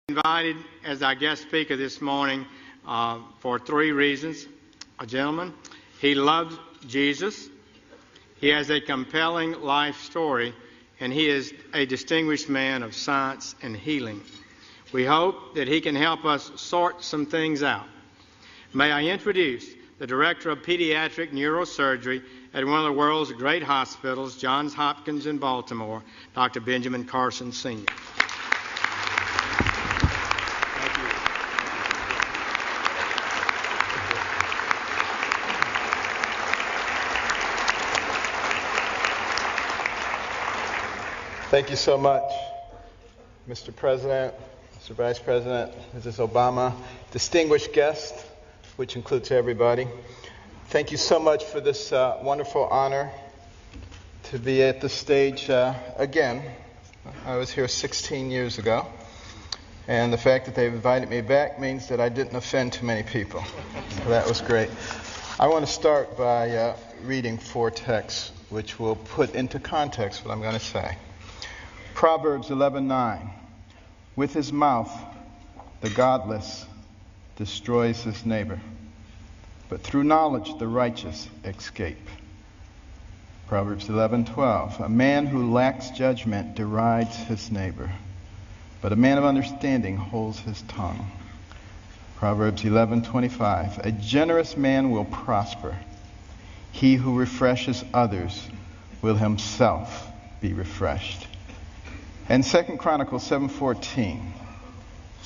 Invited as our guest speaker this morning for three reasons. A gentleman, he loves Jesus, he has a compelling life story, and he is a distinguished man of science and healing. We hope that he can help us sort some things out. May I introduce the Director of Pediatric Neurosurgery at one of the world's great hospitals, Johns Hopkins in Baltimore, Dr. Benjamin Carson, Sr. Thank you so much, Mr. President, Mr. Vice President, Mrs. Obama, distinguished guests, which includes everybody. Thank you so much for this wonderful honor to be at the stage again. I was here 16 years ago, and the fact that they've invited me back means that I didn't offend too many people. So that was great. I want to start by reading four texts, which will put into context what I'm going to say. Proverbs 11:9. With his mouth, the godless destroys his neighbor, but through knowledge the righteous escape. Proverbs 11:12. A man who lacks judgment derides his neighbor, but a man of understanding holds his tongue. Proverbs 11:25. A generous man will prosper. He who refreshes others will himself be refreshed. And 2 Chronicles 7:14,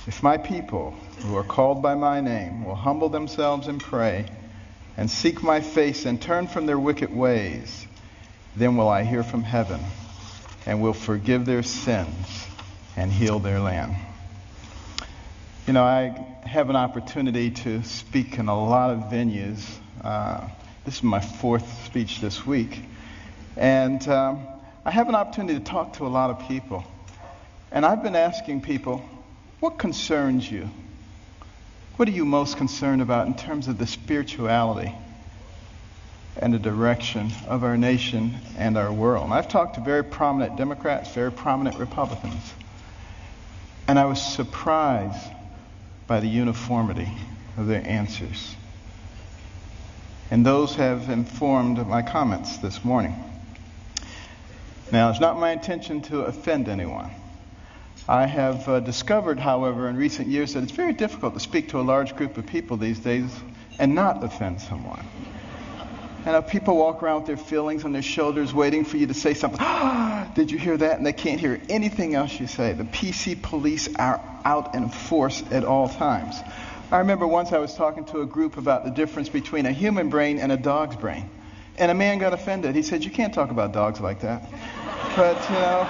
if my people who are called by my name will humble themselves and pray and seek my face and turn from their wicked ways, then will I hear from heaven and will forgive their sins and heal their land. You know, I have an opportunity to speak in a lot of venues. This is my fourth speech this week. And I have an opportunity to talk to a lot of people. And I've been asking people, what concerns you? What are you most concerned about in terms of the spirituality and the direction of our nation and our world? And I've talked to very prominent Democrats, very prominent Republicans. And I was surprised by the uniformity of their answers. And those have informed my comments this morning. Now, it's not my intention to offend anyone. I have discovered, however, in recent years that it's very difficult to speak to a large group of people these days and not offend someone. And people walk around with their feelings on their shoulders waiting for you to say something. Did you hear that? And they can't hear anything else you say. The PC police are out in force at all times. I remember once I was talking to a group about the difference between a human brain and a dog's brain. And a man got offended. He said, you can't talk about dogs like that. But, you know,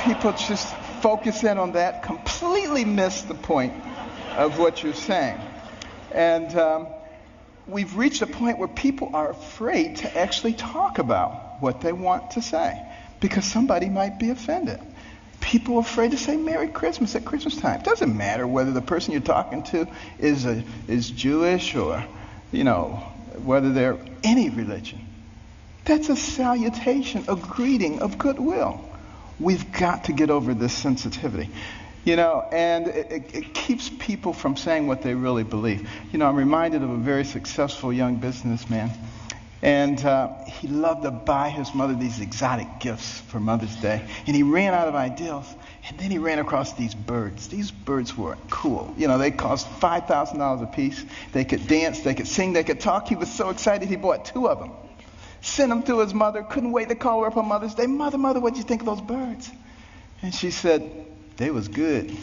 people just focus in on that, completely miss the point of what you're saying. And we've reached a point where people are afraid to actually talk about what they want to say because somebody might be offended. People are afraid to say Merry Christmas at Christmas time. It doesn't matter whether the person you're talking to is Jewish or, you know, whether they're any religion. That's a salutation, a greeting of goodwill. We've got to get over this sensitivity, you know, and it keeps people from saying what they really believe. You know, I'm reminded of a very successful young businessman, and he loved to buy his mother these exotic gifts for Mother's Day, and he ran out of ideas, and then he ran across these birds. These birds were cool. You know, they cost $5,000 a piece. They could dance, they could sing, they could talk. He was so excited he bought two of them. Sent them to his mother, couldn't wait to call her up on Mother's Day. Mother, what'd you think of those birds? And she said, they was good. He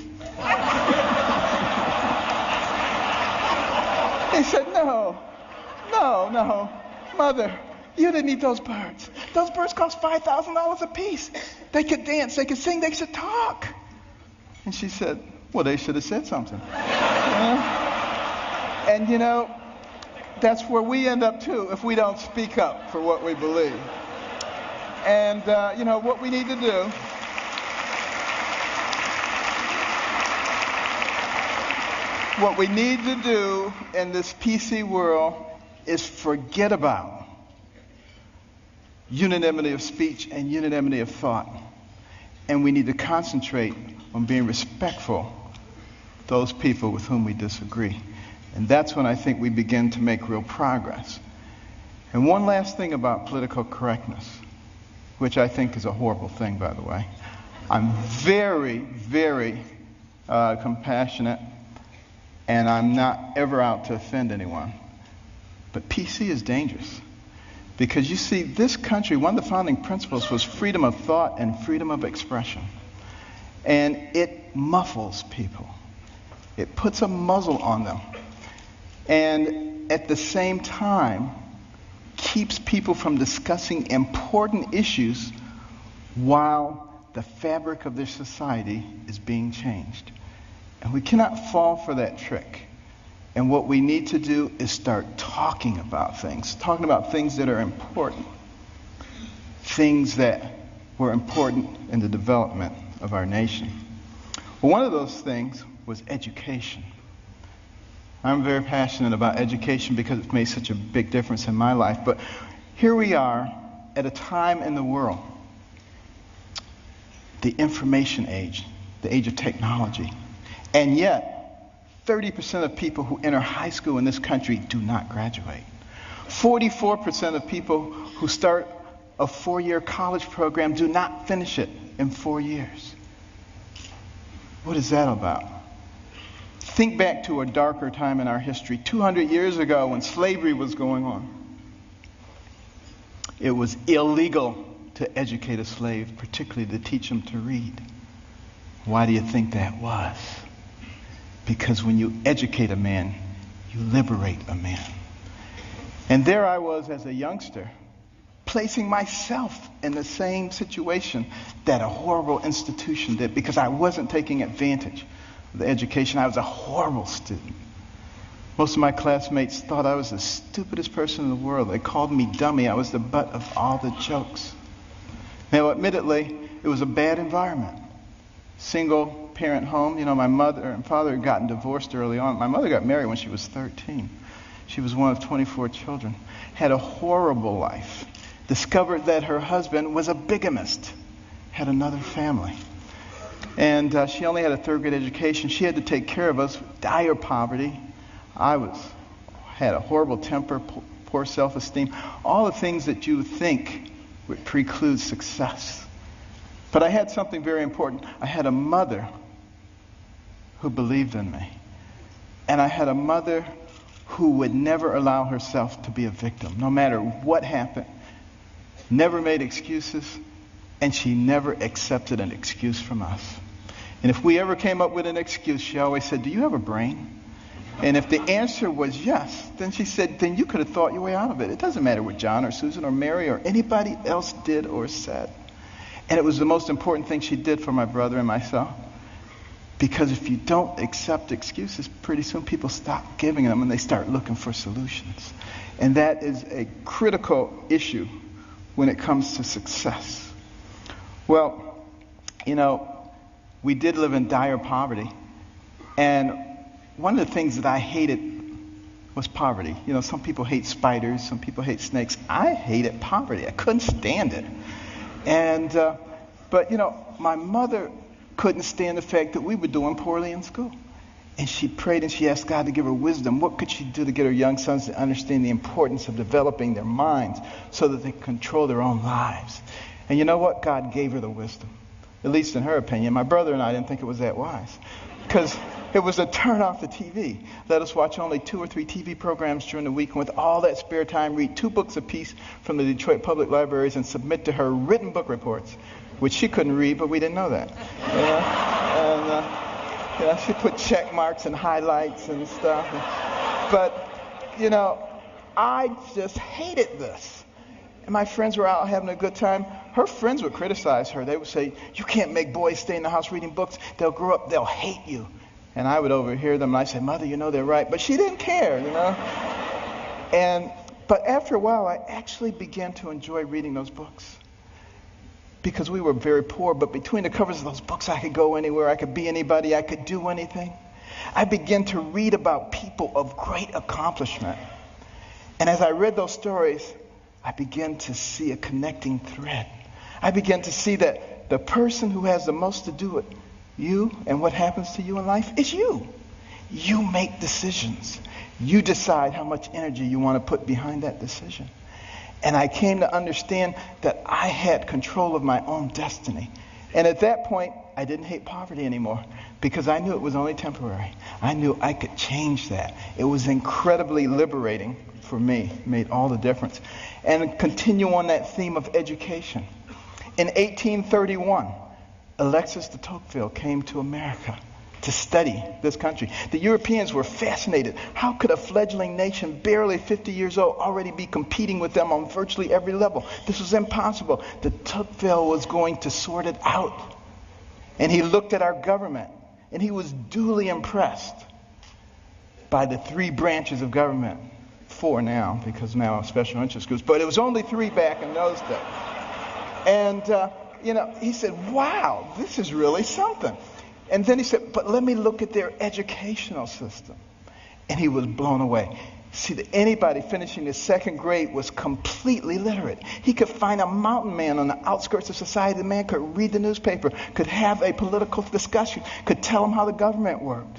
said, no, Mother, you didn't eat those birds. Those birds cost $5,000 a piece. They could dance, they could sing, they could talk. And she said, well, they should have said something. And you know, that's where we end up too if we don't speak up for what we believe. And you know what we need to do. What we need to do in this PC world is forget about unanimity of speech and unanimity of thought. And we need to concentrate on being respectful those people with whom we disagree. And that's when I think we begin to make real progress. And one last thing about political correctness, which I think is a horrible thing, by the way. I'm very, very compassionate, and I'm not ever out to offend anyone. But PC is dangerous. Because you see, this country, one of the founding principles was freedom of thought and freedom of expression. And it muffles people. It puts a muzzle on them. And at the same time, keeps people from discussing important issues while the fabric of their society is being changed. And we cannot fall for that trick. And what we need to do is start talking about things that are important, things that were important in the development of our nation. Well, one of those things was education. I'm very passionate about education because it's made such a big difference in my life. But here we are at a time in the world, the information age, the age of technology. And yet, 30% of people who enter high school in this country do not graduate. 44% of people who start a 4-year college program do not finish it in 4 years. What is that about? Think back to a darker time in our history, 200 years ago when slavery was going on. It was illegal to educate a slave, particularly to teach him to read. Why do you think that was? Because when you educate a man, you liberate a man. And there I was as a youngster, placing myself in the same situation that a horrible institution did because I wasn't taking advantage of the education. I was a horrible student. Most of my classmates thought I was the stupidest person in the world. They called me dummy. I was the butt of all the jokes. Now, admittedly, it was a bad environment. Single parent home. You know, my mother and father had gotten divorced early on. My mother got married when she was 13. She was one of 24 children. Had a horrible life. Discovered that her husband was a bigamist. Had another family. And she only had a third-grade education. She had to take care of us. Dire poverty. Had a horrible temper, poor self-esteem. All the things that you would think would preclude success. But I had something very important. I had a mother who believed in me. And I had a mother who would never allow herself to be a victim, no matter what happened. Never made excuses, and she never accepted an excuse from us. And if we ever came up with an excuse, she always said, "Do you have a brain?" And if the answer was yes, then she said, "Then you could have thought your way out of it. It doesn't matter what John or Susan or Mary or anybody else did or said." And it was the most important thing she did for my brother and myself. Because if you don't accept excuses, pretty soon people stop giving them and they start looking for solutions. And that is a critical issue when it comes to success. Well, you know, we did live in dire poverty. And one of the things that I hated was poverty. You know, some people hate spiders, some people hate snakes. I hated poverty. I couldn't stand it. And, but, you know, my mother couldn't stand the fact that we were doing poorly in school. And she prayed and she asked God to give her wisdom. What could she do to get her young sons to understand the importance of developing their minds so that they could control their own lives? And you know what? God gave her the wisdom. At least in her opinion. My brother and I didn't think it was that wise. Because it was to turn off the TV. Let us watch only 2 or 3 TV programs during the week, and with all that spare time, read 2 books apiece from the Detroit Public Libraries and submit to her written book reports, which she couldn't read, but we didn't know that. And she put check marks and highlights and stuff. But, you know, I just hated this. And my friends were out having a good time. Her friends would criticize her. They would say, "You can't make boys stay in the house reading books. They'll grow up, they'll hate you." And I would overhear them, and I'd say, "Mother, you know they're right." But she didn't care, you know. But after a while, I actually began to enjoy reading those books. Because we were very poor, but between the covers of those books, I could go anywhere, I could be anybody, I could do anything. I began to read about people of great accomplishment. And as I read those stories, I began to see a connecting thread. I began to see that the person who has the most to do it You and what happens to you in life is you. You make decisions. You decide how much energy you want to put behind that decision. And I came to understand that I had control of my own destiny. And at that point, I didn't hate poverty anymore because I knew it was only temporary. I knew I could change that. It was incredibly liberating for me. It made all the difference. And continue on that theme of education. In 1831, Alexis de Tocqueville came to America to study this country. The Europeans were fascinated. How could a fledgling nation, barely 50 years old, already be competing with them on virtually every level? This was impossible. De Tocqueville was going to sort it out. And he looked at our government, and he was duly impressed by the 3 branches of government. 4 now, because now special interest groups. But it was only 3 back in those days. And, he said, wow, this is really something. And then he said, but let me look at their educational system. And he was blown away. See, that anybody finishing the 2nd grade was completely literate. He could find a mountain man on the outskirts of society. The man could read the newspaper, could have a political discussion, could tell him how the government worked.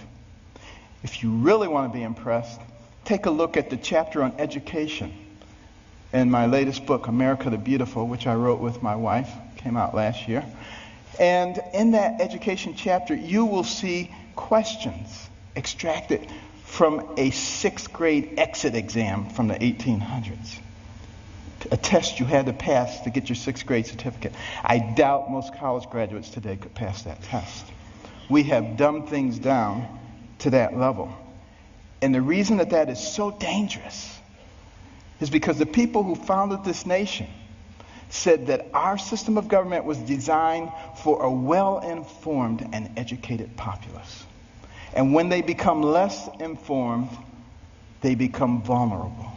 If you really want to be impressed, take a look at the chapter on education in my latest book, America the Beautiful, which I wrote with my wife. Came out last year. And in that education chapter, you will see questions extracted from a 6th grade exit exam from the 1800s. A test you had to pass to get your 6th grade certificate. I doubt most college graduates today could pass that test. We have dumbed things down to that level. And the reason that is so dangerous is because the people who founded this nation said that our system of government was designed for a well-informed and educated populace. And when they become less informed, they become vulnerable.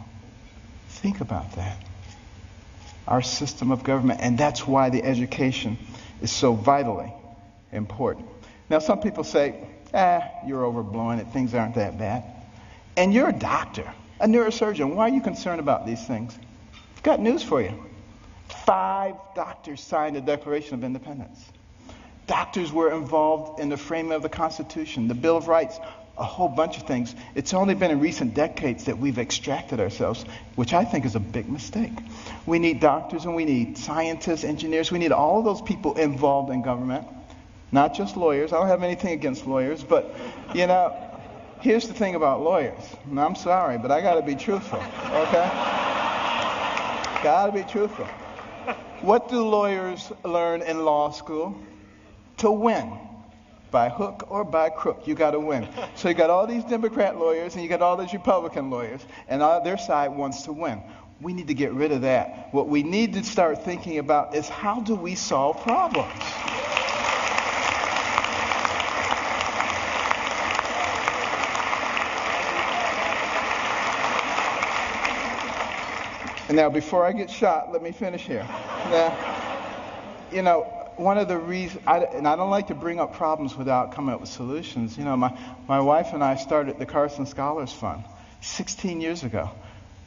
Think about that. Our system of government, and that's why the education is so vitally important. Now, some people say, you're overblowing it, things aren't that bad. And you're a doctor, a neurosurgeon. Why are you concerned about these things? I've got news for you. 5 doctors signed the Declaration of Independence. Doctors were involved in the framing of the Constitution, the Bill of Rights, a whole bunch of things. It's only been in recent decades that we've extracted ourselves, which I think is a big mistake. We need doctors and we need scientists, engineers. We need all of those people involved in government, not just lawyers. I don't have anything against lawyers, but, here's the thing about lawyers. And I'm sorry, but I got to be truthful, okay? Got to be truthful. What do lawyers learn in law school? To win. By hook or by crook, you got to win. So you got all these Democrat lawyers and you got all these Republican lawyers, and their side wants to win. We need to get rid of that. What we need to start thinking about is how do we solve problems? And now, before I get shot, let me finish here. Now, one of the reasons, and I don't like to bring up problems without coming up with solutions. My wife and I started the Carson Scholars Fund 16 years ago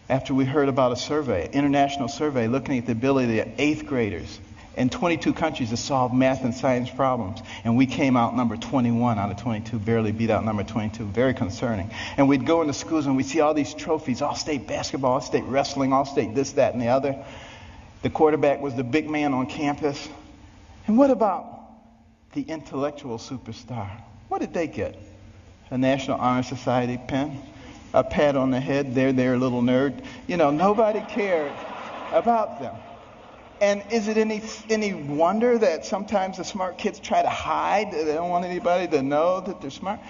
after we heard about a survey, an international survey, looking at the ability of 8th graders in 22 countries to solve math and science problems. And we came out number 21 out of 22, barely beat out number 22. Very concerning. And we'd go into schools and we'd see all these trophies, all-state basketball, all-state wrestling, all-state this, that, and the other. The quarterback was the big man on campus. And what about the intellectual superstar? What did they get? A National Honor Society pin? A pat on the head, there, little nerd. Nobody cared about them. And is it any wonder that sometimes the smart kids try to hide? They don't want anybody to know that they're smart.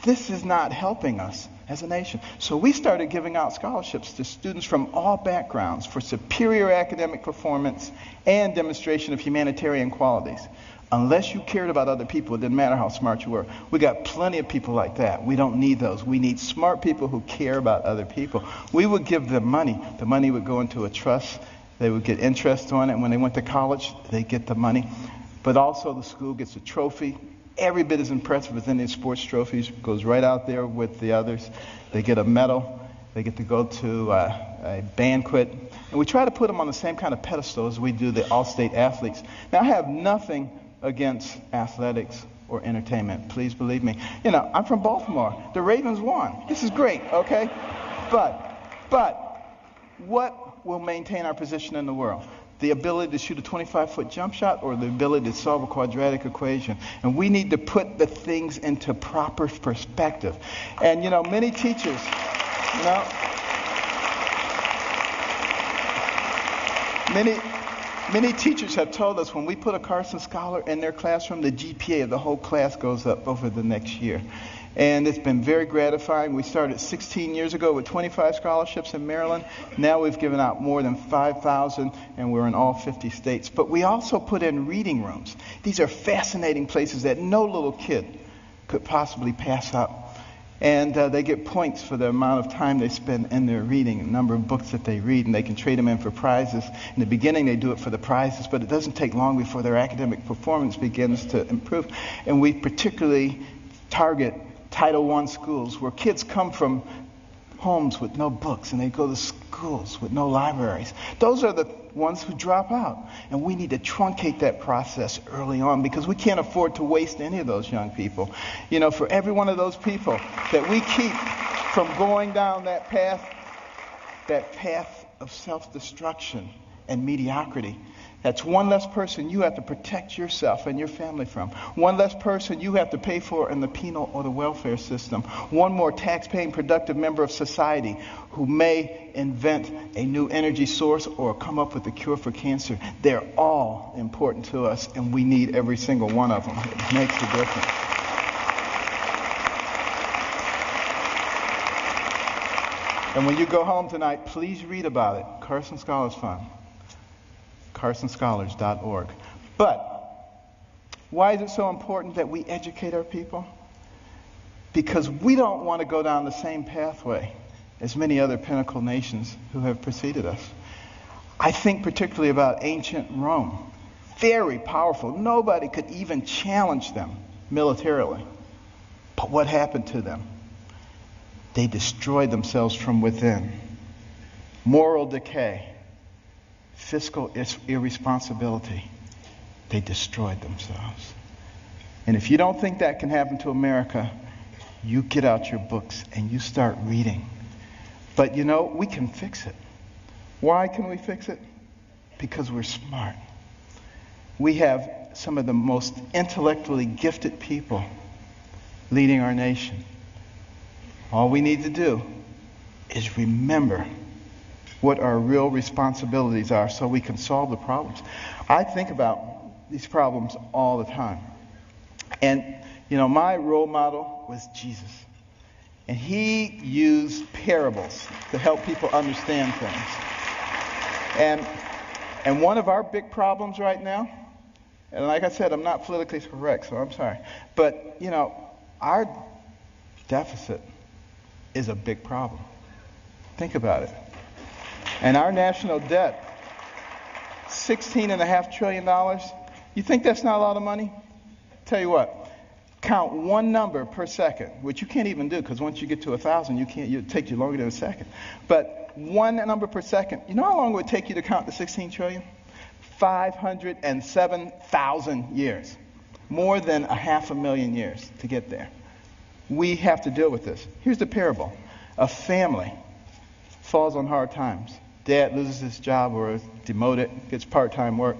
This is not helping us as a nation. So we started giving out scholarships to students from all backgrounds for superior academic performance and demonstration of humanitarian qualities. Unless you cared about other people, it didn't matter how smart you were. We got plenty of people like that. We don't need those. We need smart people who care about other people. We would give them money. The money would go into a trust. They would get interest on it. When they went to college, they get the money. But also the school gets a trophy. Every bit as impressive as any sports trophies. Goes right out there with the others. They get a medal. They get to go to a banquet. And we try to put them on the same kind of pedestal as we do the all-state athletes. Now, I have nothing against athletics or entertainment. Please believe me. I'm from Baltimore. The Ravens won. This is great, okay? But what will maintain our position in the world? The ability to shoot a 25-foot jump shot or the ability to solve a quadratic equation? And we need to put the things into proper perspective. And, many teachers, Many teachers have told us when we put a Carson scholar in their classroom, the GPA of the whole class goes up over the next year. And it's been very gratifying. We started 16 years ago with 25 scholarships in Maryland. Now we've given out more than 5,000, and we're in all 50 states. But we also put in reading rooms. These are fascinating places that no little kid could possibly pass up. And they get points for the amount of time they spend in their reading, the number of books that they read, and they can trade them in for prizes. In the beginning, they do it for the prizes, but it doesn't take long before their academic performance begins to improve. And we particularly target Title I schools where kids come from homes with no books, and they go to schools with no libraries. Those are the ones who drop out. And we need to truncate that process early on because we can't afford to waste any of those young people. For every one of those people that we keep from going down that path of self-destruction and mediocrity, that's one less person you have to protect yourself and your family from. One less person you have to pay for in the penal or the welfare system. One more tax-paying, productive member of society who may invent a new energy source or come up with a cure for cancer. They're all important to us, and we need every single one of them. It makes a difference. And when you go home tonight, please read about it. Carson Scholars Fund. CarsonScholars.org. But why is it so important that we educate our people? Because we don't want to go down the same pathway as many other pinnacle nations who have preceded us. I think particularly about ancient Rome. Very powerful. Nobody could even challenge them militarily. But what happened to them? They destroyed themselves from within. Moral decay. Fiscal irresponsibility. They destroyed themselves. And if you don't think that can happen to America, you get out your books and you start reading. But we can fix it. Why can we fix it? Because we're smart. We have some of the most intellectually gifted people leading our nation. All we need to do is remember what our real responsibilities are so we can solve the problems. I think about these problems all the time. And, my role model was Jesus. And he used parables to help people understand things. And one of our big problems right now, and like I said, I'm not politically correct, so I'm sorry. But, our deficit is a big problem. Think about it. And our national debt, $16.5 trillion. You think that's not a lot of money? Tell you what, count one number per second, which you can't even do because once you get to 1,000, it takes you longer than a second. But one number per second. You know how long it would take you to count the 16 trillion? 507,000 years. More than 500,000 years to get there. We have to deal with this. Here's the parable. A family falls on hard times. Dad loses his job or is demoted, gets part-time work.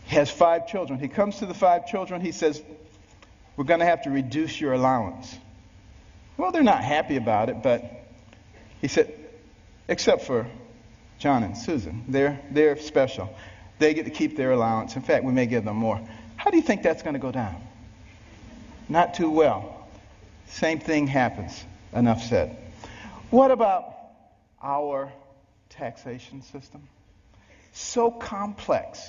He has 5 children. He comes to the 5 children. He says, we're going to have to reduce your allowance. Well, they're not happy about it, but he said, except for John and Susan. They're special. They get to keep their allowance. In fact, we may give them more. How do you think that's going to go down? Not too well. Same thing happens. Enough said. What about our taxation system? So complex.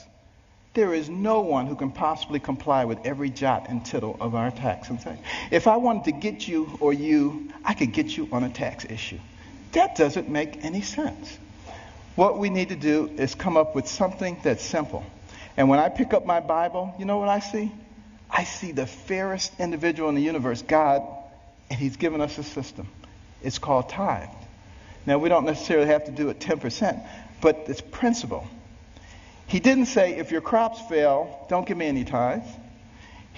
There is no one who can possibly comply with every jot and tittle of our tax. If I wanted to get you or you, I could get you on a tax issue. That doesn't make any sense. What we need to do is come up with something that's simple. And when I pick up my Bible, you know what I see? I see the fairest individual in the universe, God, and he's given us a system. It's called tithe. Now, we don't necessarily have to do it 10%, but it's principle. He didn't say, if your crops fail, don't give me any tithes.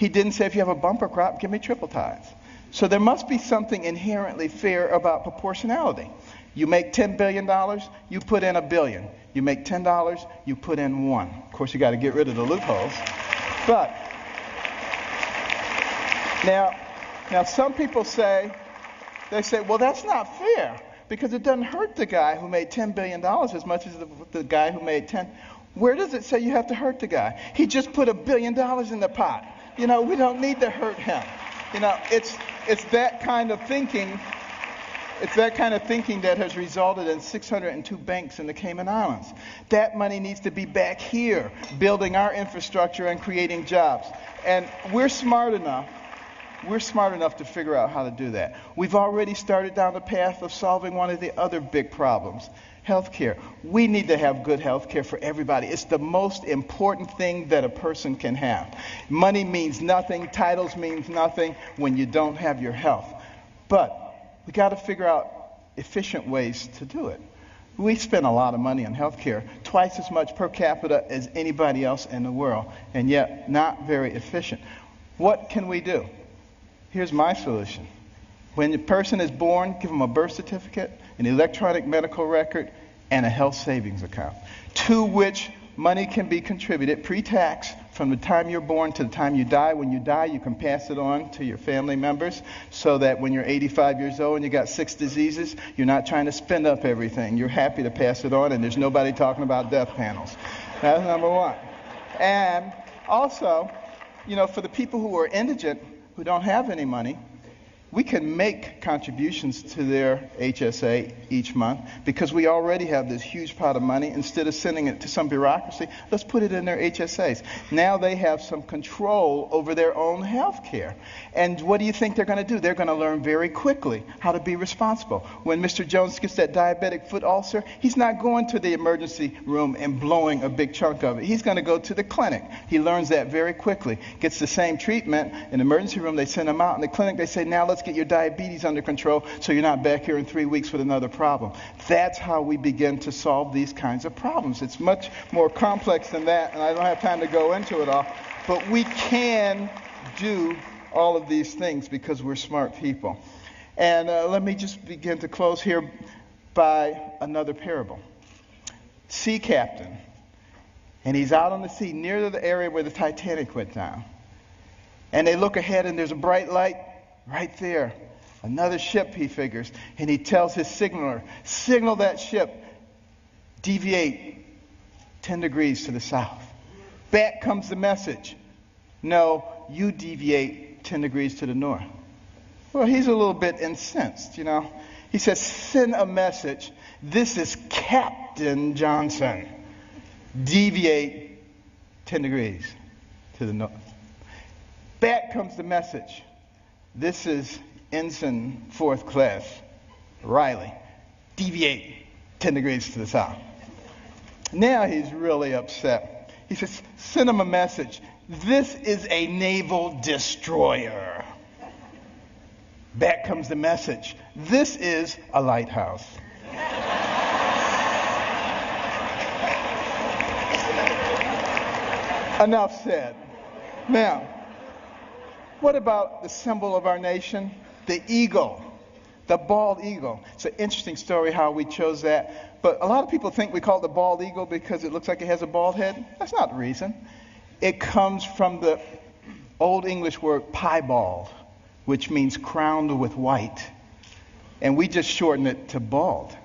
He didn't say if you have a bumper crop, give me triple tithes. So there must be something inherently fair about proportionality. You make $10 billion, you put in $1 billion. You make $10, you put in $1. Of course, you got to get rid of the loopholes. But now some people say, well, that's not fair because it doesn't hurt the guy who made $10 billion as much as the guy who made 10. Where does it say you have to hurt the guy? He just put $1 billion in the pot. We don't need to hurt him. It's that kind of thinking. It's that kind of thinking that has resulted in 602 banks in the Cayman Islands. That money needs to be back here, building our infrastructure and creating jobs. And we're smart enough to figure out how to do that. We've already started down the path of solving one of the other big problems, healthcare. We need to have good healthcare for everybody. It's the most important thing that a person can have. Money means nothing, titles means nothing when you don't have your health. But we got to figure out efficient ways to do it. We spend a lot of money on healthcare, twice as much per capita as anybody else in the world, and yet not very efficient. What can we do? Here's my solution. When a person is born, give them a birth certificate, an electronic medical record, and a health savings account, to which money can be contributed pre-tax from the time you're born to the time you die. When you die, you can pass it on to your family members so that when you're 85 years old and you got 6 diseases, you're not trying to spend up everything. You're happy to pass it on, and there's nobody talking about death panels. That's number one. And also, for the people who are indigent, who don't have any money, we can make contributions to their HSA each month because we already have this huge pot of money. Instead of sending it to some bureaucracy, let's put it in their HSAs. Now they have some control over their own health care. And what do you think they're going to do? They're going to learn very quickly how to be responsible. When Mr. Jones gets that diabetic foot ulcer, he's not going to the emergency room and blowing a big chunk of it. He's going to go to the clinic. He learns that very quickly. Gets the same treatment. In the emergency room, they send him out. In the clinic, they say, now let's get your diabetes under control so you're not back here in 3 weeks with another problem. That's how we begin to solve these kinds of problems. It's much more complex than that, and I don't have time to go into it all. But we can do all of these things because we're smart people. And let me just begin to close here by another parable. Sea captain, and he's out on the sea near the area where the Titanic went down. And they look ahead, and there's a bright light right there. Another ship, he figures. And he tells his signaler, signal that ship, deviate 10 degrees to the south. Back comes the message. No, you deviate 10 degrees to the north. Well, he's a little bit incensed, He says, send a message. This is Captain Johnson. Deviate 10 degrees to the north. Back comes the message. This is Ensign 4th Class Riley. Deviate 10 degrees to the south. Now he's really upset. He says, send him a message. This is a naval destroyer. Back comes the message. This is a lighthouse. Enough said. Now, what about the symbol of our nation? The eagle. The bald eagle. It's an interesting story how we chose that. But a lot of people think we call it the bald eagle because it looks like it has a bald head. That's not the reason. It comes from the Old English word piebald, which means crowned with white. And we just shorten it to bald.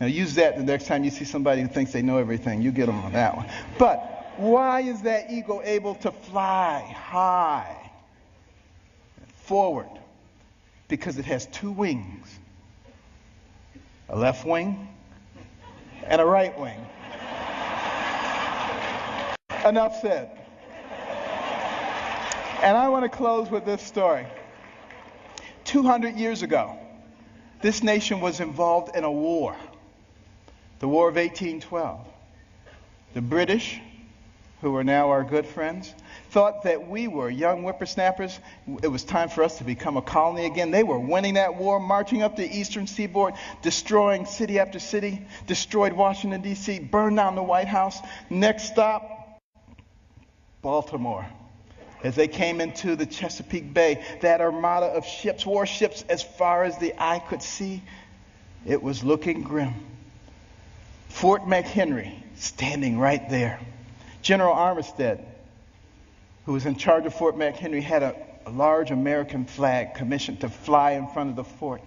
Now use that the next time you see somebody who thinks they know everything. You get them on that one. But why is that eagle able to fly high? Forward, because it has 2 wings, a left wing and a right wing. Enough said. And I want to close with this story. 200 years ago, this nation was involved in a war, the War of 1812. The British, who are now our good friends, thought that we were young whippersnappers. It was time for us to become a colony again. They were winning that war, marching up the eastern seaboard, destroying city after city, destroyed Washington, D.C., burned down the White House. Next stop, Baltimore. As they came into the Chesapeake Bay, that armada of ships, warships, as far as the eye could see, it was looking grim. Fort McHenry standing right there. General Armistead, who was in charge of Fort McHenry, had a large American flag commissioned to fly in front of the fort.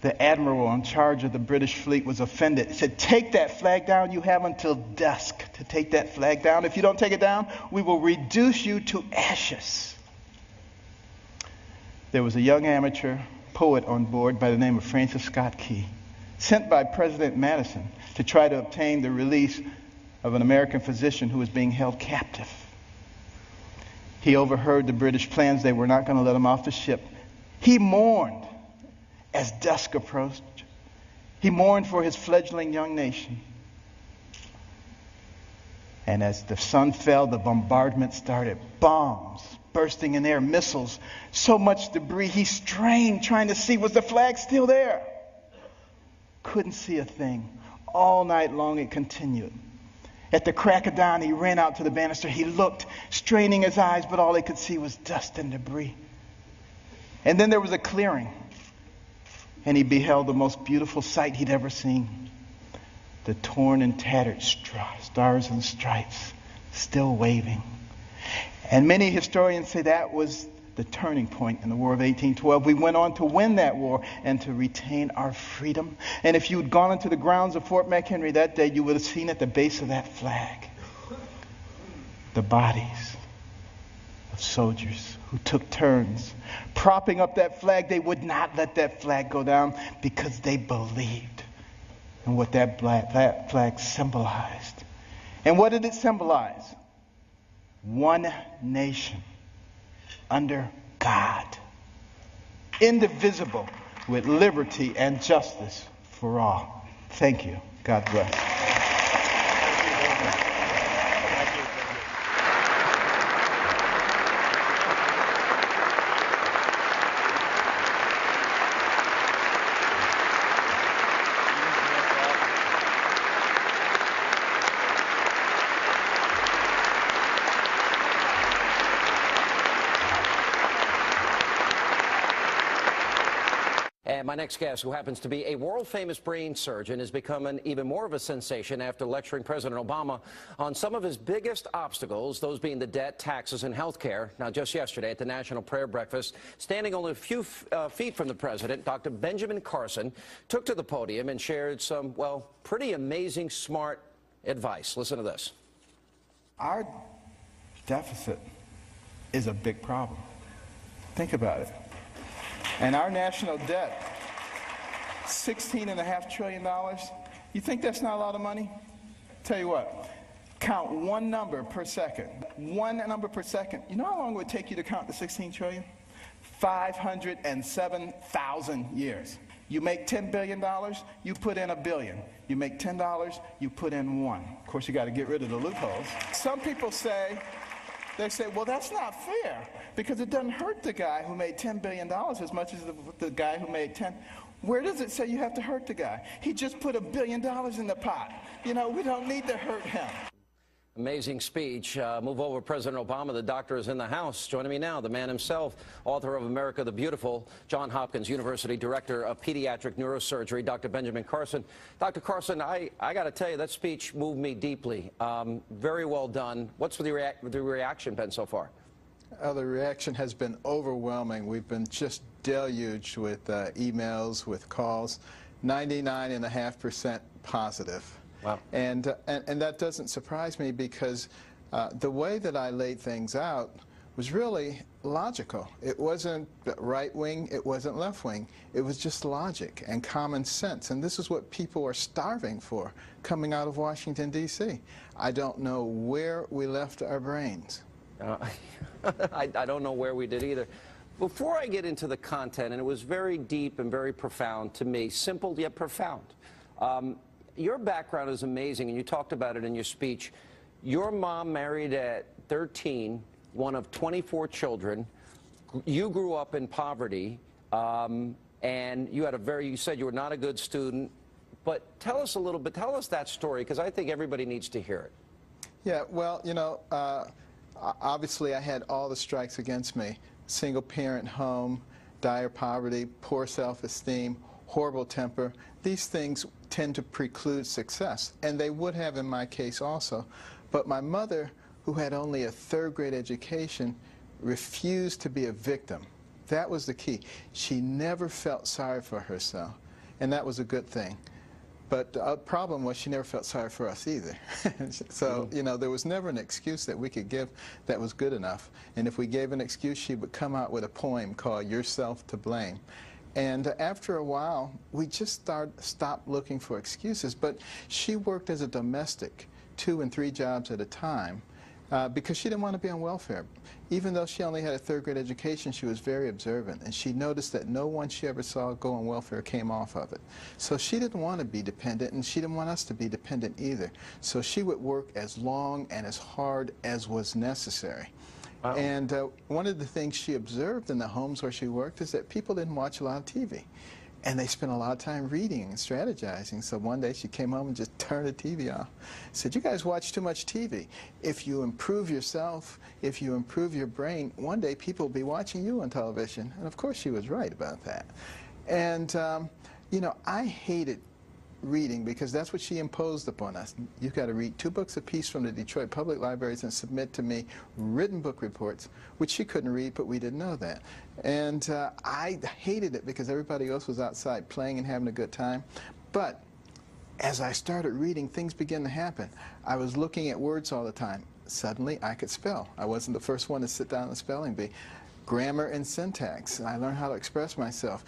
The admiral in charge of the British fleet was offended. He said, "Take that flag down. You have until dusk to take that flag down. If you don't take it down, we will reduce you to ashes." There was a young amateur poet on board by the name of Francis Scott Key, sent by President Madison to try to obtain the release of an American physician who was being held captive. He overheard the British plans. They were not going to let him off the ship. He mourned as dusk approached. He mourned for his fledgling young nation. And as the sun fell, the bombardment started. Bombs bursting in air, missiles, so much debris. He strained trying to see, was the flag still there? Couldn't see a thing. All night long it continued. At the crack of dawn, he ran out to the banister. He looked, straining his eyes, but all he could see was dust and debris. And then there was a clearing, and he beheld the most beautiful sight he'd ever seen. The torn and tattered stars and stripes still waving. And many historians say that was the turning point in the War of 1812. We went on to win that war and to retain our freedom. And if you had gone into the grounds of Fort McHenry that day, you would have seen at the base of that flag the bodies of soldiers who took turns propping up that flag. They would not let that flag go down because they believed in what that flag symbolized. And what did it symbolize? One nation under God, indivisible, with liberty and justice for all. Thank you. God bless. And my next guest, who happens to be a world-famous brain surgeon, has become even more of a sensation after lecturing President Obama on some of his biggest obstacles, those being the debt, taxes, and health care. Now, just yesterday at the National Prayer Breakfast, standing only a few feet from the president, Dr. Benjamin Carson took to the podium and shared some, well, pretty amazing, smart advice. Listen to this. Our deficit is a big problem. Think about it. And our national debt, $16.5 trillion. You think that's not a lot of money? Tell you what, count one number per second. One number per second. You know how long it would take you to count the 16 trillion? 507,000 years. You make $10 billion, you put in $1 billion. You make $10, you put in 1. Of course, you got to get rid of the loopholes. Some people say, well, that's not fair because it doesn't hurt the guy who made $10 billion as much as the guy who made 10. Where does it say you have to hurt the guy? He just put $1 billion in the pot. You know, we don't need to hurt him. Amazing speech. Move over, President Obama. The doctor is in the house. Joining me now, the man himself, author of America the Beautiful, Johns Hopkins University Director of Pediatric Neurosurgery, Dr. Benjamin Carson. Dr. Carson, I got to tell you, that speech moved me deeply. Very well done. What's the reaction been so far? The reaction has been overwhelming. We've been just deluged with emails, with calls, 99.5% positive. Wow. And that doesn't surprise me because the way that I laid things out was really logical. It wasn't right wing, it wasn't left wing. It was just logic and common sense. And this is what people are starving for coming out of Washington, D.C. I don't know where we left our brains. I don't know where we did either. Before I get into the content, and it was very deep and very profound to me, simple yet profound. Your background is amazing, and you talked about it in your speech. Your mom married at 13, one of 24 children. You grew up in poverty, and you had you said you were not a good student. But tell us a little bit, tell us that story, because I think everybody needs to hear it. Yeah, well, you know, obviously I had all the strikes against me. Single parent home, dire poverty, poor self-esteem, horrible temper. These things tend to preclude success, and they would have in my case also. But my mother, who had only a third-grade education, refused to be a victim. That was the key. She never felt sorry for herself, and that was a good thing. But the problem was she never felt sorry for us either. So, you know, there was never an excuse that we could give that was good enough. And if we gave an excuse, she would come out with a poem called Yourself to Blame. And after a while, we just stopped looking for excuses. But she worked as a domestic, 2 and 3 jobs at a time, because she didn't want to be on welfare. Even though she only had a third-grade education, she was very observant, and she noticed that no one she ever saw go on welfare came off of it. So she didn't want to be dependent, and she didn't want us to be dependent either. So she would work as long and as hard as was necessary. Wow. And one of the things she observed in the homes where she worked is that people didn't watch a lot of TV. And they spent a lot of time reading and strategizing. So one day she came home and just turned the TV off. Said, you guys watch too much TV. If you improve yourself, if you improve your brain, one day people will be watching you on television. And of course she was right about that. And, you know, I hated reading because that's what she imposed upon us. You've got to read 2 books apiece from the Detroit Public Libraries and submit to me written book reports, which she couldn't read, but we didn't know that. And I hated it because everybody else was outside playing and having a good time. But as I started reading, things began to happen. I was looking at words all the time. Suddenly, I could spell. I wasn't the first one to sit down in the spelling bee. Grammar and syntax. I learned how to express myself.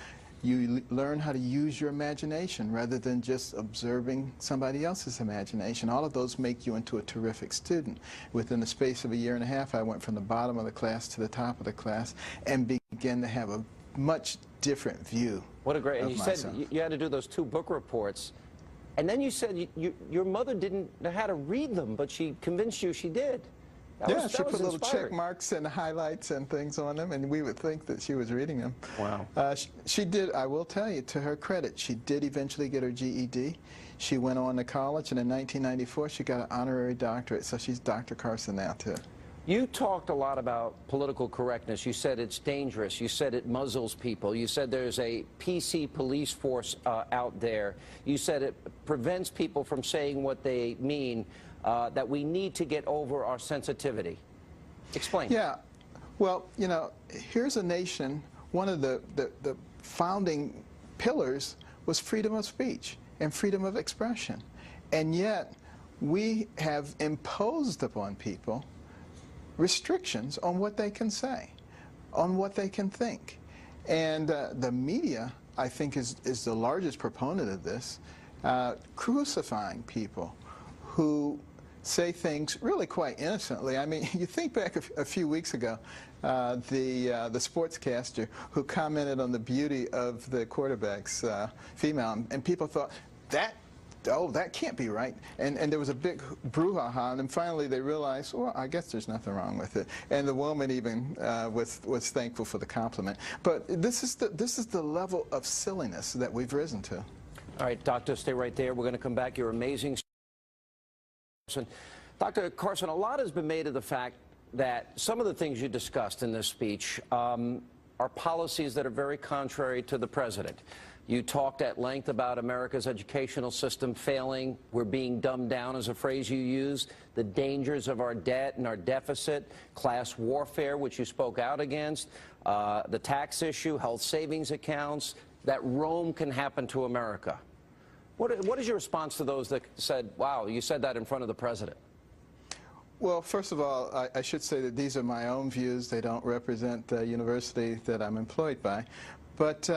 You learn how to use your imagination rather than just observing somebody else's imagination. All of those make you into a terrific student. Within the space of a year and a half, I went from the bottom of the class to the top of the class and began to have a much different view. What a great, and you said you had to do those 2 book reports. And then you said your mother didn't know how to read them, but she convinced you she did. Yeah, she put little check marks and highlights and things on them, and we would think that she was reading them. Wow. She did, I will tell you, to her credit, she did eventually get her GED. She went on to college, and in 1994, she got an honorary doctorate, so she's Dr. Carson now, too. You talked a lot about political correctness. You said it's dangerous. You said it muzzles people. You said there's a PC police force out there. You said it prevents people from saying what they mean. That we need to get over our sensitivity. Explain. Yeah. Well, you know, here's a nation, one of the founding pillars was freedom of speech and freedom of expression. And yet, we have imposed upon people restrictions on what they can say, on what they can think. And the media, I think, is the largest proponent of this, crucifying people who say things really quite innocently. I mean, you think back a few weeks ago, the sportscaster who commented on the beauty of the quarterback's female, and people thought, that can't be right. And there was a big brouhaha, and finally they realized, well, I guess there's nothing wrong with it. And the woman even was thankful for the compliment. But this is the level of silliness that we've risen to. All right, doctor, stay right there. We're going to come back. You're amazing. Dr. Carson, a lot has been made of the fact that some of the things you discussed in this speech are policies that are very contrary to the president. You talked at length about America's educational system failing. We're being dumbed down, is a phrase you used. The dangers of our debt and our deficit, class warfare, which you spoke out against, the tax issue, health savings accounts, that Rome can happen to America. What is your response to those that said, wow, you said that in front of the president? Well, first of all, I should say that these are my own views. They don't represent the university that I'm employed by. But,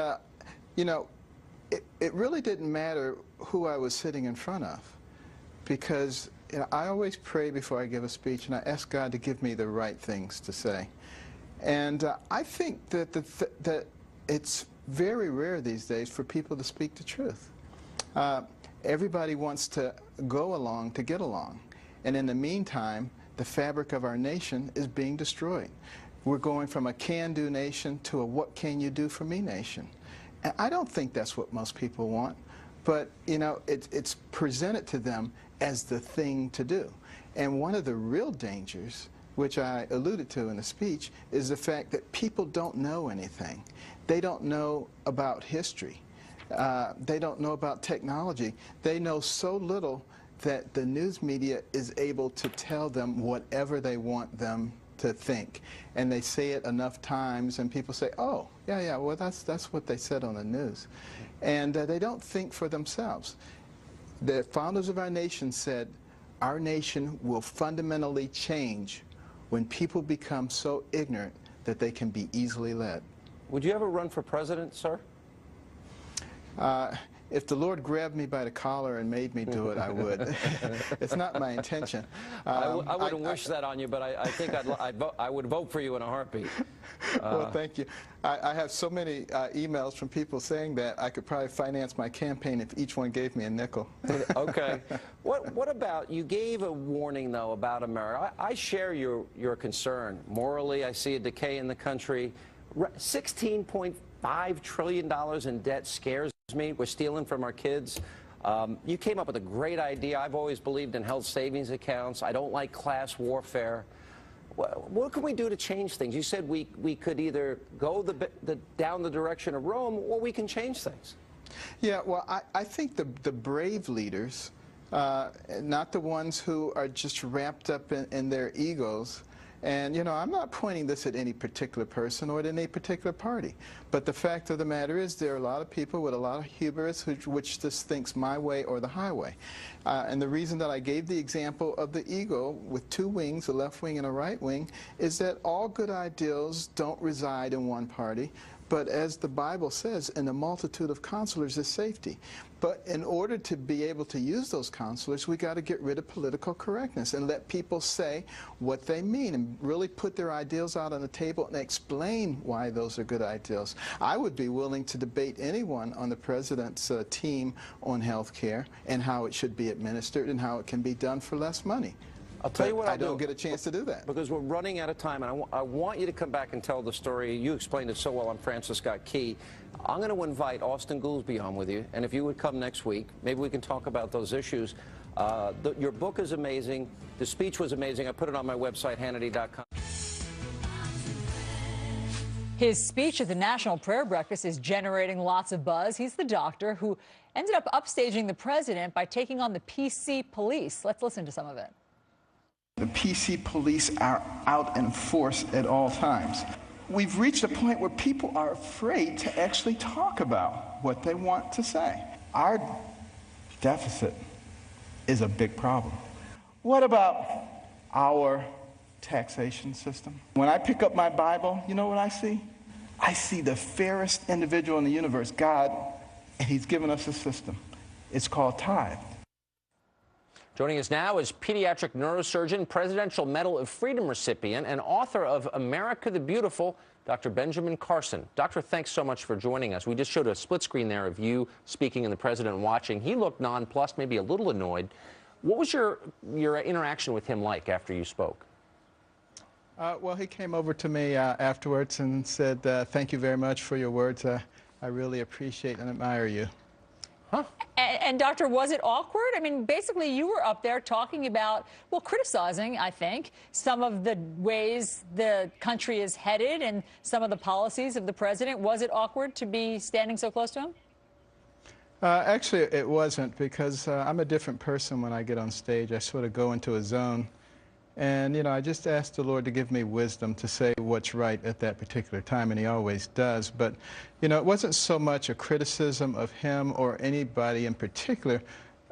you know, it really didn't matter who I was sitting in front of, because I always pray before I give a speech, and I ask God to give me the right things to say. And I think that, that it's very rare these days for people to speak the truth. Everybody wants to go along to get along. And in the meantime, the fabric of our nation is being destroyed. We're going from a can-do nation to a what can you do for me nation. And I don't think that's what most people want. But, you know, it's presented to them as the thing to do. And one of the real dangers which I alluded to in the speech, is the fact that people don't know anything. They don't know about history. They don't know about technology. They know so little that the news media is able to tell them whatever they want them to think. And they say it enough times, and people say, oh, yeah, well, that's what they said on the news. And they don't think for themselves. The founders of our nation said, our nation will fundamentally change when people become so ignorant that they can be easily led. Would you ever run for president, sir? If the Lord grabbed me by the collar and made me do it, I would. It's not my intention. I wouldn't wish that on you, but I think I would vote for you in a heartbeat. Well, thank you. I have so many emails from people saying that I could probably finance my campaign if each one gave me a nickel. Okay. What about, you gave a warning, though, about America. I share your concern. Morally, I see a decay in the country. $16.5 trillion in debt scares me. We're stealing from our kids. You came up with a great idea. I've always believed in health savings accounts. I don't like class warfare. What can we do to change things? You said we could either go down the direction of Rome, or we can change things. Yeah, well, I think the brave leaders, not the ones who are just wrapped up in their egos. And, you know, I'm not pointing this at any particular person or at any particular party. But the fact of the matter is there are a lot of people with a lot of hubris which just thinks my way or the highway. And the reason that I gave the example of the eagle with two wings, a left wing and a right wing, is that all good ideals don't reside in one party. But as the Bible says, in a multitude of counselors is safety. But in order to be able to use those counselors, we got to get rid of political correctness and let people say what they mean and really put their ideals out on the table and explain why those are good ideals. I would be willing to debate anyone on the president's team on health care and how it should be administered and how it can be done for less money. I'll tell you what I don't get a chance to do that. Because we're running out of time, and I want you to come back and tell the story. You explained it so well on Francis Scott Key. I'm going to invite Austin Goolsbee on with you, and if you would come next week, maybe we can talk about those issues. Your book is amazing. The speech was amazing. I put it on my website, Hannity.com. His speech at the National Prayer Breakfast is generating lots of buzz. He's the doctor who ended up upstaging the president by taking on the PC police. Let's listen to some of it. The PC police are out in force at all times. We've reached a point where people are afraid to actually talk about what they want to say. Our deficit is a big problem. What about our taxation system? When I pick up my Bible, you know what I see? I see the fairest individual in the universe, God, and he's given us a system. It's called tithe. Joining us now is pediatric neurosurgeon, Presidential Medal of Freedom recipient, and author of America the Beautiful, Dr. Benjamin Carson. Doctor, thanks so much for joining us. We just showed a split screen there of you speaking and the president watching. He looked nonplussed, maybe a little annoyed. What was your interaction with him like after you spoke? Well, he came over to me afterwards and said, thank you very much for your words. I really appreciate and admire you. Huh? And doctor, was it awkward? I mean, basically, you were up there talking about, well, criticizing, I think, some of the ways the country is headed and some of the policies of the president. Was it awkward to be standing so close to him? Actually, it wasn't, because I'm a different person when I get on stage. I sort of go into a zone. And, you know, I just asked the Lord to give me wisdom to say what's right at that particular time, and he always does. But, you know, it wasn't so much a criticism of him or anybody in particular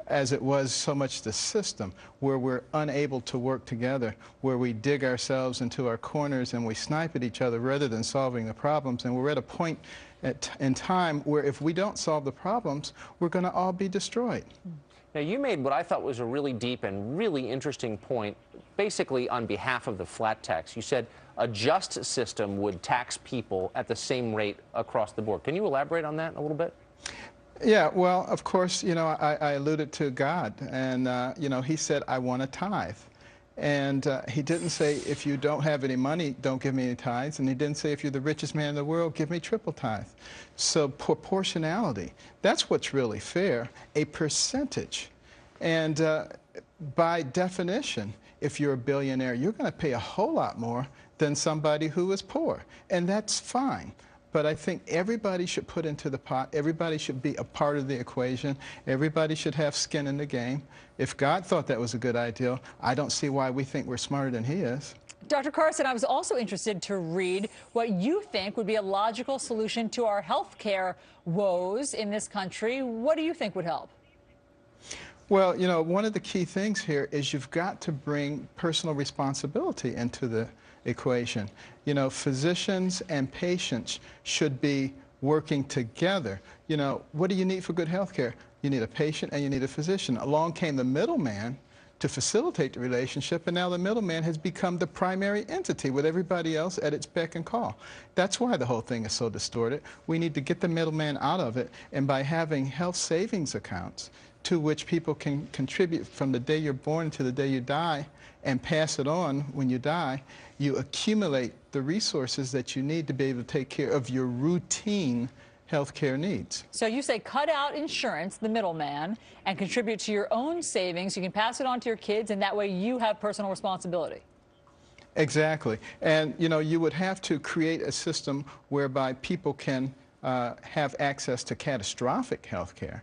as it was so much the system, where we're unable to work together, where we dig ourselves into our corners and we snipe at each other rather than solving the problems. And we're at a point in time where if we don't solve the problems, we're going to all be destroyed. Now, you made what I thought was a really deep and really interesting point, basically on behalf of the flat tax. You said a just system would tax people at the same rate across the board. Can you elaborate on that a little bit? Yeah, well, of course, you know, I alluded to God, and, you know, he said, I want a tithe. And he didn't say, if you don't have any money, don't give me any tithes. And he didn't say, if you're the richest man in the world, give me triple tithe. So proportionality, that's what's really fair, a percentage. And by definition, if you're a billionaire, you're going to pay a whole lot more than somebody who is poor. And that's fine. But I think everybody should put into the pot. Everybody should be a part of the equation. Everybody should have skin in the game. If God thought that was a good idea, I don't see why we think we're smarter than he is. Dr. Carson, I was also interested to read what you think would be a logical solution to our health care woes in this country. What do you think would help? Well, you know, one of the key things here is you've got to bring personal responsibility into the equation. You know, physicians and patients should be working together. You know, what do you need for good health care? You need a patient and you need a physician. Along came the middleman to facilitate the relationship, and now the middleman has become the primary entity with everybody else at its beck and call. That's why the whole thing is so distorted. We need to get the middleman out of it, and by having health savings accounts to which people can contribute from the day you're born to the day you die and pass it on when you die, you accumulate the resources that you need to be able to take care of your routine health care needs. So you say cut out insurance, the middleman, and contribute to your own savings. You can pass it on to your kids, and that way you have personal responsibility. Exactly. And, you know, you would have to create a system whereby people can have access to catastrophic health care.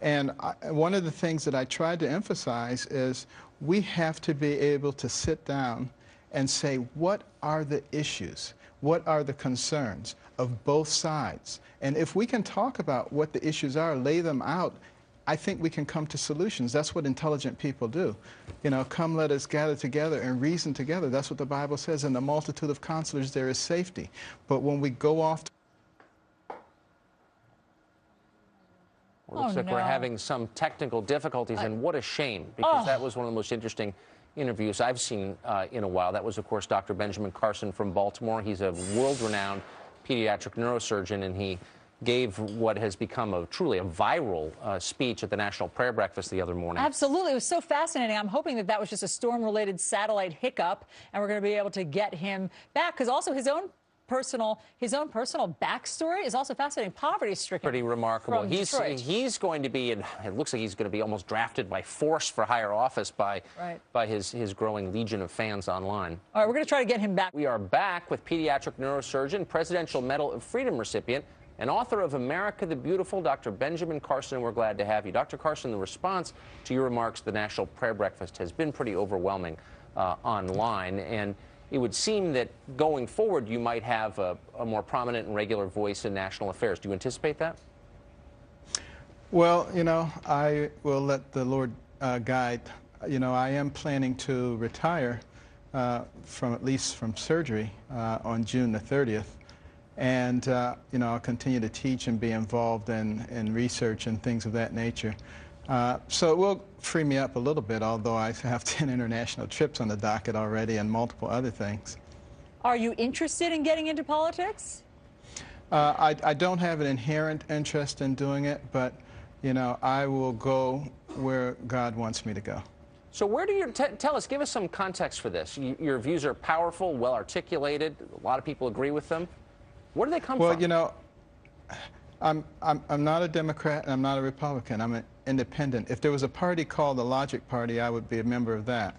And one of the things that I tried to emphasize is we have to be able to sit down and say, what are the issues? What are the concerns of both sides? And if we can talk about what the issues are, lay them out, I think we can come to solutions. That's what intelligent people do. You know, come let us gather together and reason together. That's what the Bible says. In the multitude of counselors there is safety. But when we go off to Well, it looks like we're having some technical difficulties, and what a shame, because that was one of the most interesting interviews I've seen in a while. That was, of course, Dr. Benjamin Carson from Baltimore. He's a world-renowned pediatric neurosurgeon, and he gave what has become truly a viral speech at the National Prayer Breakfast the other morning. Absolutely. It was so fascinating. I'm hoping that that was just a storm-related satellite hiccup, and we're going to be able to get him back, because also his own personal backstory is also fascinating. Poverty-stricken. Pretty remarkable. He's going to be, and it looks like he's going to be almost drafted by force for higher office by his growing legion of fans online. All right, we're going to try to get him back. We are back with pediatric neurosurgeon, Presidential Medal of Freedom recipient, and author of America the Beautiful, Dr. Benjamin Carson. We're glad to have you. Dr. Carson, the response to your remarks at the National Prayer Breakfast has been pretty overwhelming online, and it would seem that going forward you might have a more prominent and regular voice in national affairs. Do you anticipate that? Well, you know, I will let the Lord guide. You know, I am planning to retire at least from surgery on June the 30th. And, you know, I'll continue to teach and be involved in research and things of that nature. So it will free me up a little bit, although I have 10 international trips on the docket already and multiple other things. Are you interested in getting into politics? I don't have an inherent interest in doing it, but, you know, I will go where God wants me to go. So where do you, tell us, give us some context for this. Your views are powerful, well articulated. A lot of people agree with them. Where do they come from? Well, you know, I'm not a Democrat and I'm not a Republican. I'm an independent. If there was a party called the Logic Party, I would be a member of that,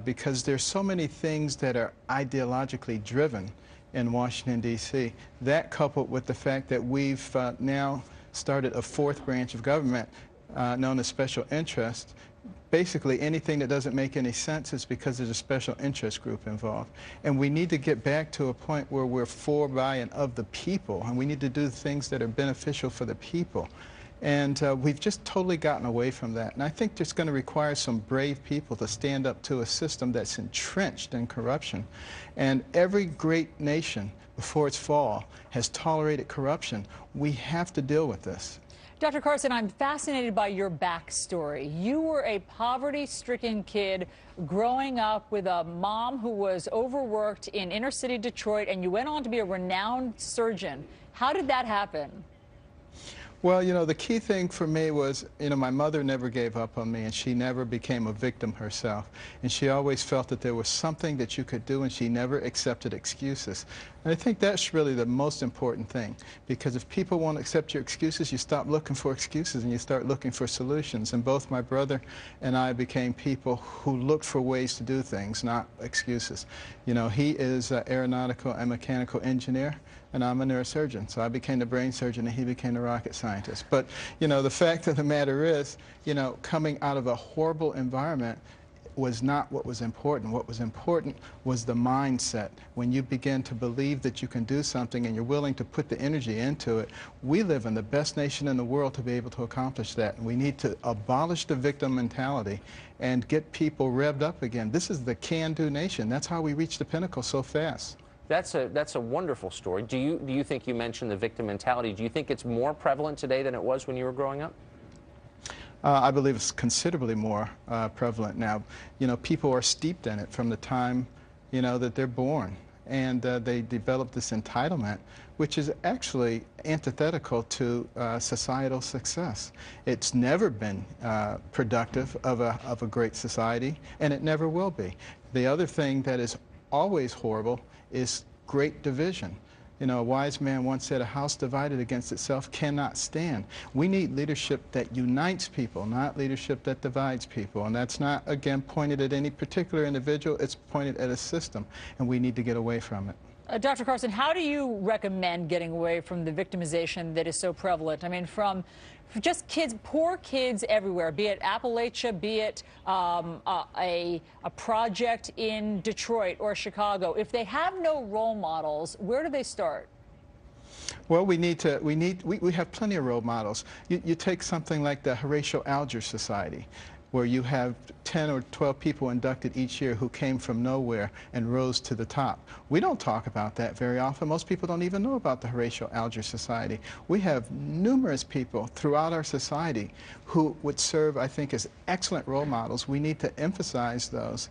because there's so many things that are ideologically driven in Washington, D.C. That, coupled with the fact that we've now started a fourth branch of government known as special interest. Basically, anything that doesn't make any sense is because there's a special interest group involved. And we need to get back to a point where we're for, by, and of the people, and we need to do things that are beneficial for the people. And we've just totally gotten away from that. And I think it's going to require some brave people to stand up to a system that's entrenched in corruption. And every great nation, before its fall, has tolerated corruption. We have to deal with this. Dr. Carson, I'm fascinated by your backstory. You were a poverty-stricken kid growing up with a mom who was overworked in inner-city Detroit, and you went on to be a renowned surgeon. How did that happen? Well, you know, the key thing for me was, you know, my mother never gave up on me, and she never became a victim herself. And she always felt that there was something that you could do, and she never accepted excuses. And I think that's really the most important thing, because if people won't accept your excuses, you stop looking for excuses and you start looking for solutions. And both my brother and I became people who looked for ways to do things, not excuses. You know, he is an aeronautical and mechanical engineer, and I'm a neurosurgeon. So I became the brain surgeon and he became the rocket scientist. But, you know, the fact of the matter is, you know, coming out of a horrible environment was not what was important. What was important was the mindset. When you begin to believe that you can do something and you're willing to put the energy into it, we live in the best nation in the world to be able to accomplish that. And we need to abolish the victim mentality and get people revved up again. This is the can-do nation. That's how we reach the pinnacle so fast. That's a wonderful story. Do you think, you mentioned the victim mentality, do you think it's more prevalent today than it was when you were growing up? I believe it's considerably more prevalent now. You know, people are steeped in it from the time, you know, that they're born. And they develop this entitlement, which is actually antithetical to societal success. It's never been productive of a great society, and it never will be. The other thing that is always horrible is great division. You know, a wise man once said, a house divided against itself cannot stand. We need leadership that unites people, not leadership that divides people. And that's not, again, pointed at any particular individual. It's pointed at a system, and we need to get away from it. Dr. Carson, how do you recommend getting away from the victimization that is so prevalent? I mean, from just kids, poor kids everywhere, be it Appalachia, be it a project in Detroit or Chicago. If they have no role models, where do they start? Well, we have plenty of role models. You take something like the Horatio Alger Society, where you have 10 or 12 people inducted each year who came from nowhere and rose to the top. We don't talk about that very often. Most people don't even know about the Horatio Alger Society. We have numerous people throughout our society who would serve, I think, as excellent role models. We need to emphasize those.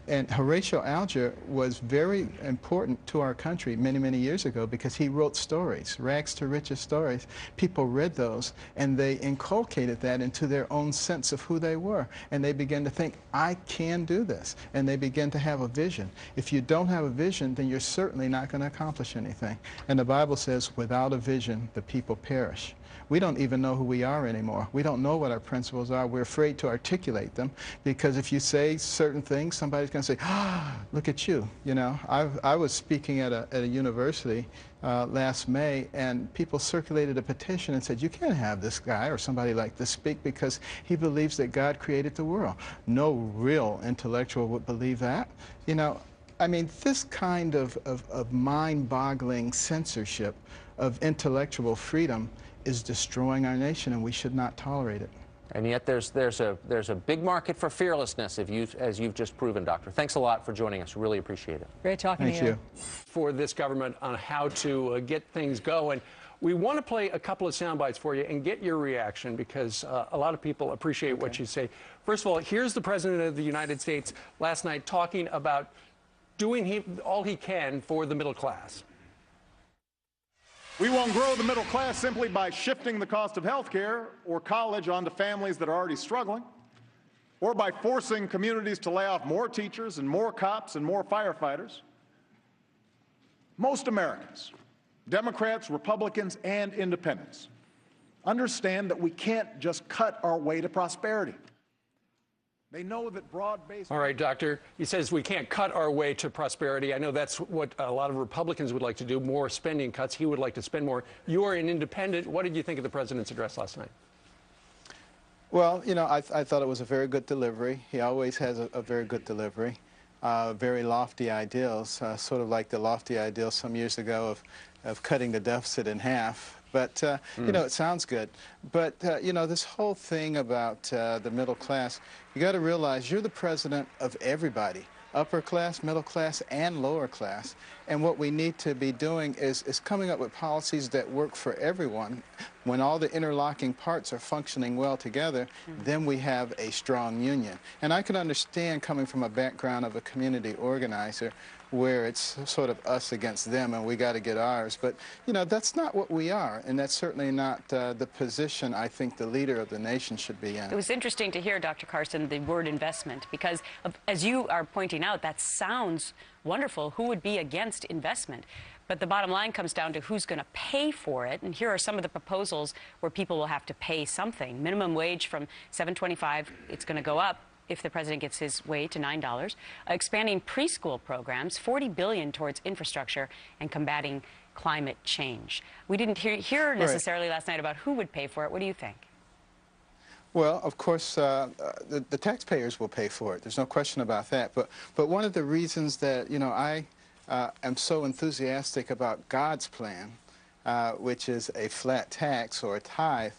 And Horatio Alger was very important to our country many, many years ago because he wrote stories, rags to riches stories. People read those, and they inculcated that into their own sense of who they were. And they began to think, I can do this. And they began to have a vision. If you don't have a vision, then you're certainly not going to accomplish anything. And the Bible says, without a vision, the people perish. We don't even know who we are anymore. We don't know what our principles are. We're afraid to articulate them because if you say certain things, somebody's going to say, ah, look at you. You know, I was speaking at a university last May, and people circulated a petition and said, you can't have this guy or somebody like this speak because he believes that God created the world. No real intellectual would believe that. You know, I mean, this kind of mind-boggling censorship of intellectual freedom is destroying our nation, and we should not tolerate it. And yet there's a big market for fearlessness, as you've just proven, Doctor. Thanks a lot for joining us. Really appreciate it. Great talking to you. Thank you. For this government on how to get things going. We want to play a couple of sound bites for you and get your reaction because a lot of people appreciate what you say. First of all, here's the President of the United States last night talking about doing all he can for the middle class. We won't grow the middle class simply by shifting the cost of health care or college onto families that are already struggling, or by forcing communities to lay off more teachers and more cops and more firefighters. Most Americans, Democrats, Republicans, and independents, understand that we can't just cut our way to prosperity. They know that broad-based... All right, Doctor. He says we can't cut our way to prosperity. I know that's what a lot of Republicans would like to do, more spending cuts. He would like to spend more. You are an independent. What did you think of the President's address last night? Well, you know, I thought it was a very good delivery. He always has a very good delivery. Very lofty ideals, sort of like the lofty ideals some years ago of cutting the deficit in half. But, you know, it sounds good. But, you know, this whole thing about the middle class, you got to realize you're the president of everybody, upper class, middle class, and lower class. And what we need to be doing is coming up with policies that work for everyone. When all the interlocking parts are functioning well together, then we have a strong union. And I can understand, coming from a background of a community organizer, where it's sort of us against them and we got to get ours. But, you know, that's not what we are, and that's certainly not the position I think the leader of the nation should be in. It was interesting to hear, Dr. Carson, the word investment, because as you are pointing out, that sounds wonderful. Who would be against investment? But the bottom line comes down to who's going to pay for it. And here are some of the proposals where people will have to pay something. Minimum wage from $7.25, it's going to go up if the president gets his way to $9. Expanding preschool programs, $40 billion towards infrastructure, and combating climate change. We didn't hear necessarily last night about who would pay for it. What do you think? Well, of course, the taxpayers will pay for it. There's no question about that. But one of the reasons that, you know, I am so enthusiastic about God's plan, which is a flat tax or a tithe,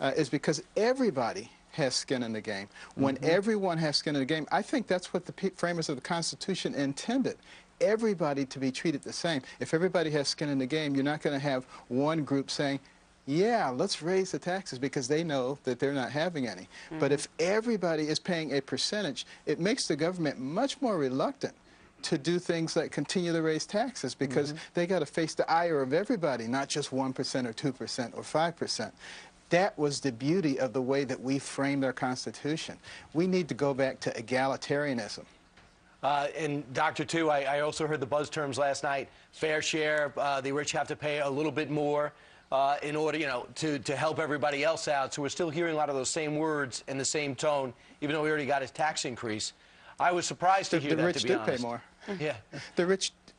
is because everybody has skin in the game. When everyone has skin in the game, I think that's what the framers of the Constitution intended. Everybody to be treated the same. If everybody has skin in the game, you're not going to have one group saying, yeah, let's raise the taxes because they know that they're not having any. But if everybody is paying a percentage, it makes the government much more reluctant to do things like continue to raise taxes because they got to face the ire of everybody, not just 1% or 2% or 5%. That was the beauty of the way that we framed our Constitution. We need to go back to egalitarianism. And Dr. too, I also heard the buzz terms last night. Fair share, the rich have to pay a little bit more in order, you know, to help everybody else out. So we're still hearing a lot of those same words in the same tone, even though we already got his tax increase. I was surprised to hear that, to be honest. The rich do pay more. Yeah.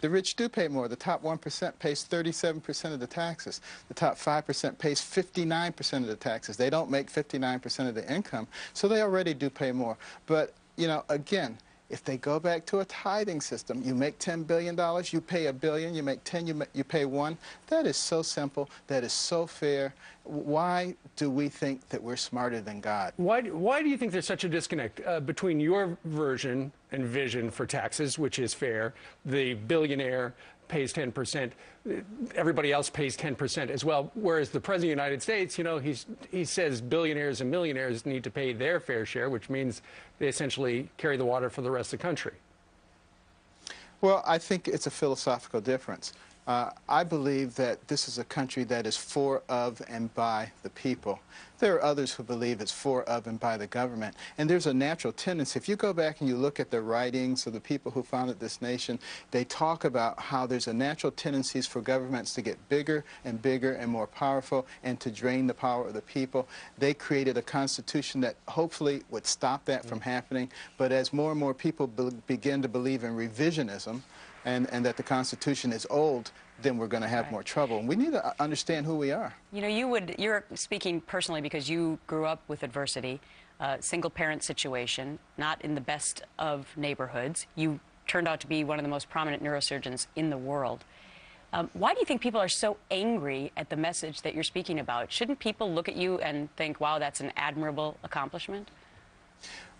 The rich do pay more. The top 1% pays 37% of the taxes. The top 5% pays 59% of the taxes. They don't make 59% of the income, so they already do pay more. But, you know, again, if they go back to a tithing system, you make $10 billion, you pay $1 billion, you make 10, you pay 1. That is so simple. That is so fair. Why do we think that we're smarter than God? Why do you think there's such a disconnect between your version and vision for taxes, which is fair, the billionaire pays 10%, everybody else pays 10% as well, whereas the President of the United States, you know, he says billionaires and millionaires need to pay their fair share, which means they essentially carry the water for the rest of the country? Well, I think it's a philosophical difference. I believe that this is a country that is for, of, and by the people. There are others who believe it's for, of, and by the government. And there's a natural tendency. If you go back and you look at the writings of the people who founded this nation, they talk about how there's a natural tendencies for governments to get bigger and bigger and more powerful and to drain the power of the people. They created a constitution that hopefully would stop that from happening. But as more and more people begin to believe in revisionism, and that the Constitution is old, then we're going to have more trouble. And we need to understand who we are. You know, you're speaking personally because you grew up with adversity, single-parent situation, not in the best of neighborhoods. You turned out to be one of the most prominent neurosurgeons in the world. Why do you think people are so angry at the message that you're speaking about? Shouldn't people look at you and think, wow, that's an admirable accomplishment?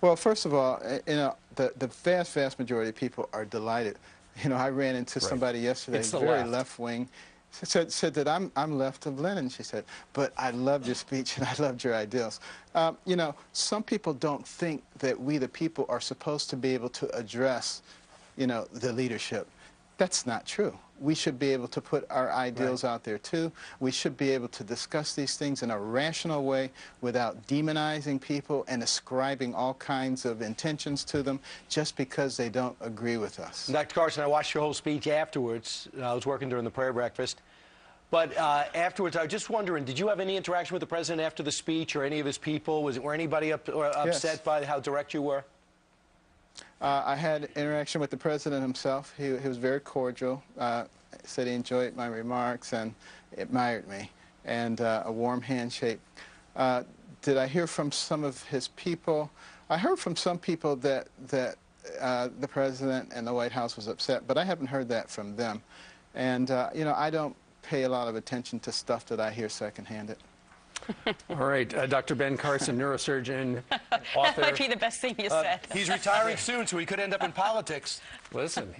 Well, first of all, you know, the vast, vast majority of people are delighted. You know, I ran into somebody yesterday, very left-wing, said that I'm left of Lenin, she said, but I loved your speech and I loved your ideals. You know, some people don't think that we, the people, are supposed to be able to address, you know, the leadership. That's not true. We should be able to put our ideals out there, too. We should be able to discuss these things in a rational way without demonizing people and ascribing all kinds of intentions to them just because they don't agree with us. Dr. Carson, I watched your whole speech afterwards. I was working during the prayer breakfast. But afterwards, I was just wondering, did you have any interaction with the president after the speech or any of his people? Were anybody upset by how direct you were? I had interaction with the president himself. He was very cordial, said he enjoyed my remarks and admired me, and a warm handshake. Did I hear from some of his people? I heard from some people that the president and the White House was upset, but I haven't heard that from them. And, you know, I don't pay a lot of attention to stuff that I hear secondhand. All right, Dr. Ben Carson, neurosurgeon, author. That might be the best thing you said. He's retiring soon, so he could end up in politics. Listen,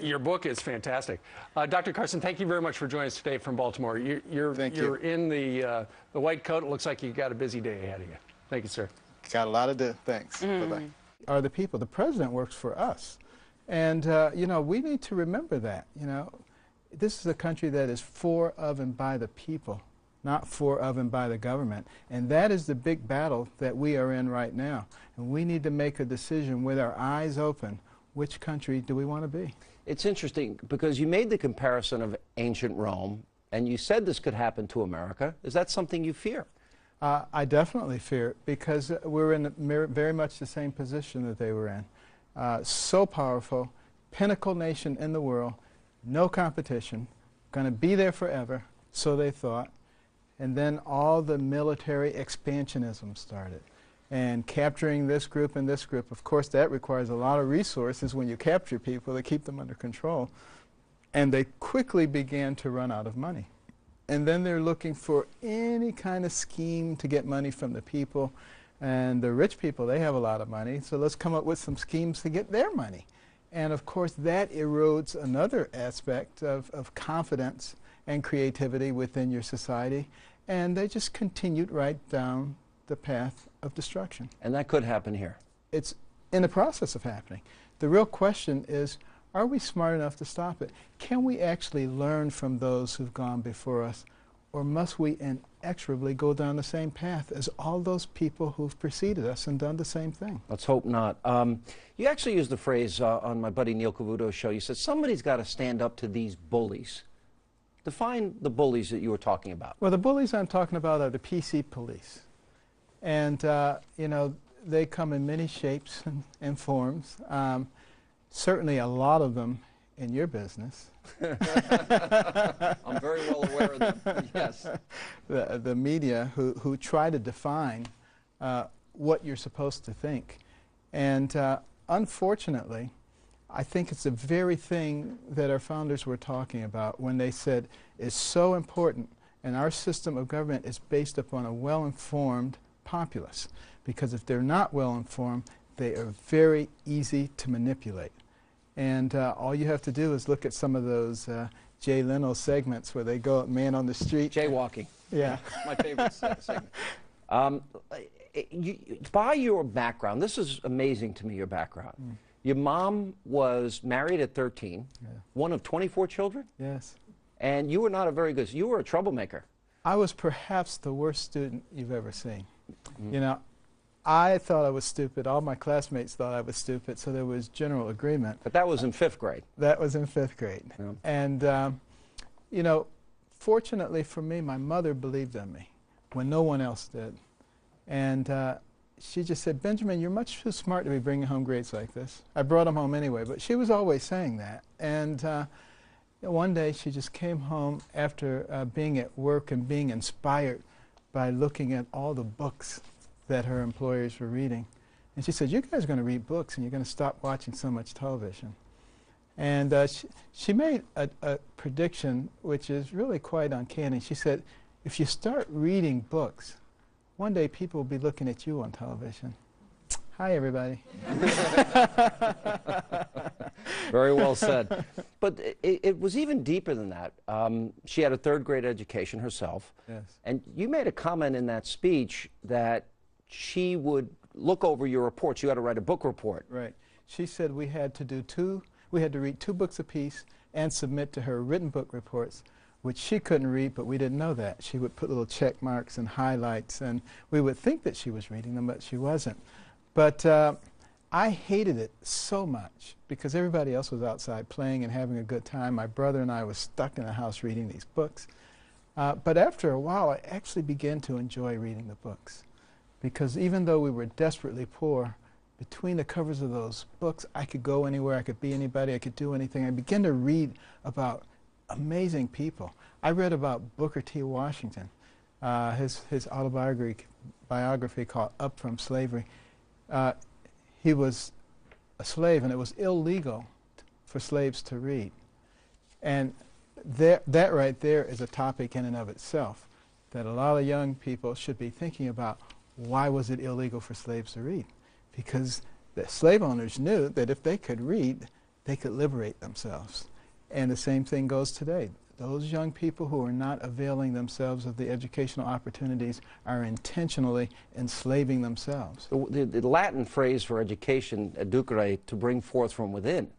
your book is fantastic. Dr. Carson, thank you very much for joining us today from Baltimore. You're in the white coat. It looks like you've got a busy day ahead of you. Thank you, sir. Got a lot to do. Thanks. Bye-bye. Are the people. The president works for us. And, you know, we need to remember that, you know. This is a country that is for, of, and by the people, not for, of, and by the government. And that is the big battle that we are in right now. And we need to make a decision with our eyes open. Which country do we want to be? It's interesting because you made the comparison of ancient Rome, and you said this could happen to America. Is that something you fear? I definitely fear it because we're in very much the same position that they were in. So powerful, pinnacle nation in the world, no competition, going to be there forever, so they thought. And then all the military expansionism started. And capturing this group and this group, of course, that requires a lot of resources when you capture people to keep them under control. And they quickly began to run out of money. And then they're looking for any kind of scheme to get money from the people. And the rich people, they have a lot of money, so let's come up with some schemes to get their money. And of course, that erodes another aspect of confidence and creativity within your society. And they just continued right down the path of destruction. And that could happen here. It's in the process of happening. The real question is, are we smart enough to stop it? Can we actually learn from those who've gone before us? Or must we inexorably go down the same path as all those people who've preceded us and done the same thing? Let's hope not. You actually used the phrase on my buddy Neil Cavuto's show. You said somebody's got to stand up to these bullies. Define the bullies that you were talking about. Well, the bullies I'm talking about are the PC police. And, you know, they come in many shapes and forms. Certainly a lot of them in your business. I'm very well aware of them, yes. The media who try to define what you're supposed to think. And unfortunately, I think it's the very thing that our founders were talking about when they said it's so important, and our system of government is based upon a well-informed populace. Because if they're not well-informed, they are very easy to manipulate. And all you have to do is look at some of those Jay Leno segments where they go man on the street. Jaywalking. Yeah. My favorite segment. By your background, this is amazing to me, your background. Mm. Your mom was married at 13, one of 24 children? Yes. And you were not a very good, you were a troublemaker. I was perhaps the worst student you've ever seen. Mm. You know, I thought I was stupid. All my classmates thought I was stupid, so there was general agreement. But that was in 5th grade. That was in 5th grade. Yeah. And, you know, fortunately for me, my mother believed in me when no one else did. And she just said, Benjamin, you're much too smart to be bringing home grades like this. I brought them home anyway, but she was always saying that. And one day she just came home after being at work and being inspired by looking at all the books that her employers were reading. And she said, you guys are going to read books and you're going to stop watching so much television. And she made a prediction which is really quite uncanny. She said, if you start reading books, one day people will be looking at you on television. Hi, everybody. Very well said. But it was even deeper than that. She had a 3rd grade education herself. Yes. And you made a comment in that speech that she would look over your reports. You had to write a book report. Right. She said we had to read 2 books apiece and submit to her written book reports, which she couldn't read, but we didn't know that. She would put little check marks and highlights, and we would think that she was reading them, but she wasn't. But I hated it so much because everybody else was outside playing and having a good time. My brother and I was stuck in the house reading these books. But after a while, I actually began to enjoy reading the books. Because even though we were desperately poor, between the covers of those books, I could go anywhere, I could be anybody, I could do anything. I began to read about amazing people. I read about Booker T. Washington, his autobiography called Up From Slavery. He was a slave, and it was illegal for slaves to read. And that right there is a topic in and of itself that a lot of young people should be thinking about. Why was it illegal for slaves to read? Because the slave owners knew that if they could read, they could liberate themselves. And the same thing goes today. Those young people who are not availing themselves of the educational opportunities are intentionally enslaving themselves. The Latin phrase for education, educare, to bring forth from within.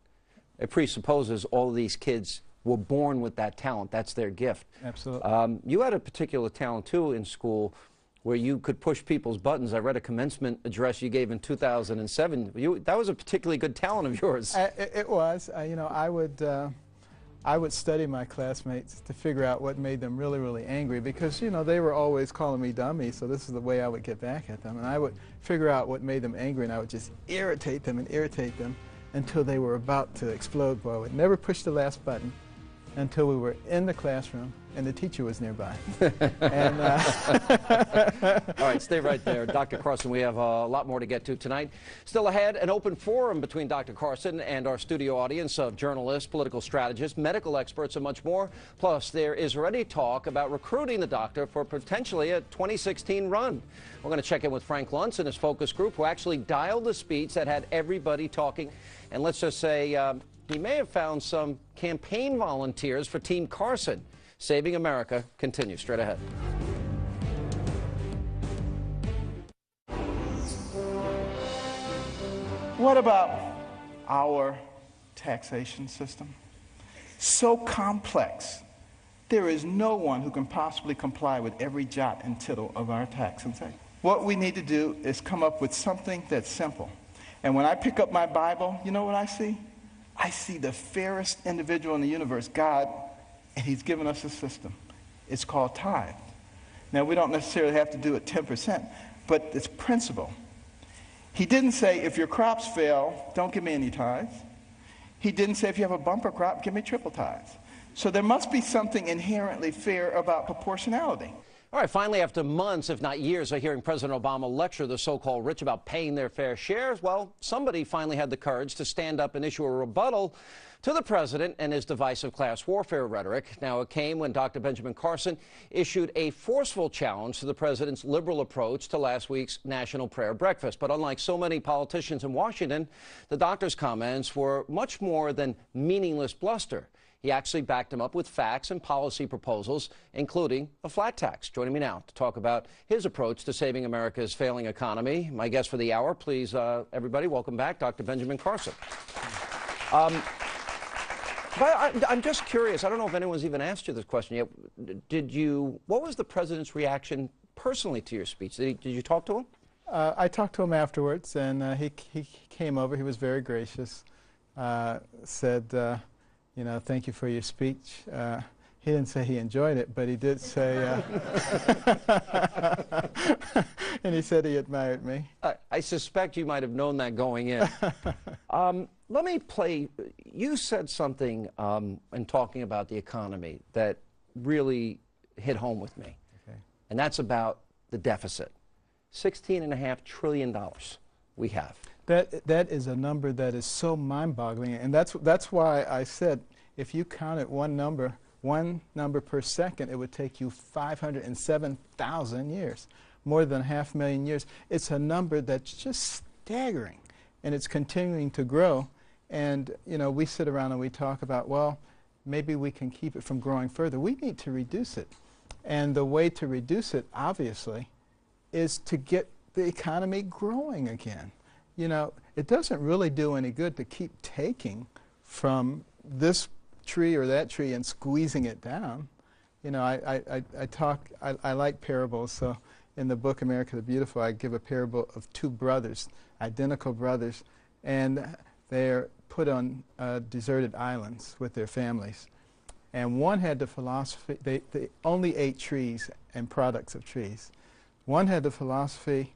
it presupposes all of these kids were born with that talent. That's their gift. Absolutely. You had a particular talent, too, in school where you could push people's buttons. I read a commencement address you gave in 2007. That was a particularly good talent of yours. It was. You know, I would study my classmates to figure out what made them really, really angry because, you know, they were always calling me dummy, so this is the way I would get back at them. And I would figure out what made them angry, and I would just irritate them until they were about to explode. Boy, I would never push the last button until we were in the classroom and the teacher was nearby. And, all right, stay right there. Dr. Carson, we have a lot more to get to tonight. Still ahead, an open forum between Dr. Carson and our studio audience of journalists, political strategists, medical experts, and much more. Plus, there is already talk about recruiting the doctor for potentially a 2016 run. We're going to check in with Frank Luntz and his focus group, who actually dialed the speech that had everybody talking. And let's just say he may have found some campaign volunteers for Team Carson. Saving America continues straight ahead. what about our taxation system? So complex. There is no one who can possibly comply with every jot and tittle of our tax and say. What we need to do is come up with something that's simple. And when I pick up my Bible, you know what I see? I see the fairest individual in the universe, God, and he's given us a system. It's called tithe. Now, we don't necessarily have to do it 10%, but it's principle. He didn't say, if your crops fail, don't give me any tithes. He didn't say, if you have a bumper crop, give me triple tithes. So there must be something inherently fair about proportionality. All right, finally, after months, if not years, of hearing President Obama lecture the so-called rich about paying their fair shares, well, somebody finally had the courage to stand up and issue a rebuttal to the president and his divisive class warfare rhetoric. Now, it came when Dr. Benjamin Carson issued a forceful challenge to the president's liberal approach to last week's National Prayer Breakfast. But unlike so many politicians in Washington, the doctor's comments were much more than meaningless bluster. He actually backed him up with facts and policy proposals, including a flat tax. Joining me now to talk about his approach to saving America's failing economy, my guest for the hour, please, everybody, welcome back, Dr. Benjamin Carson. But I'm just curious. I don't know if anyone's even asked you this question yet. What was the president's reaction personally to your speech? Did you talk to him? I talked to him afterwards, and he came over. He was very gracious. Said, you know, thank you for your speech. He didn't say he enjoyed it, but he did say, and he said he admired me. I suspect you might have known that going in. Let me play. You said something in talking about the economy that really hit home with me. Okay. And that's about the deficit. $16.5 trillion we have. That is a number that is so mind-boggling, and that's why I said if you counted one number per second, it would take you 507,000 years, more than 500,000 years. It's a number that's just staggering, and it's continuing to grow. And you know, we sit around and we talk about, well, maybe we can keep it from growing further. We need to reduce it, and the way to reduce it, obviously, is to get the economy growing again. You know, it doesn't really do any good to keep taking from this tree or that tree and squeezing it down. You know, I like parables, so in the book America the Beautiful, I give a parable of two brothers, identical brothers, and they're put on deserted islands with their families. And one had the philosophy, they only ate trees and products of trees. One had the philosophy,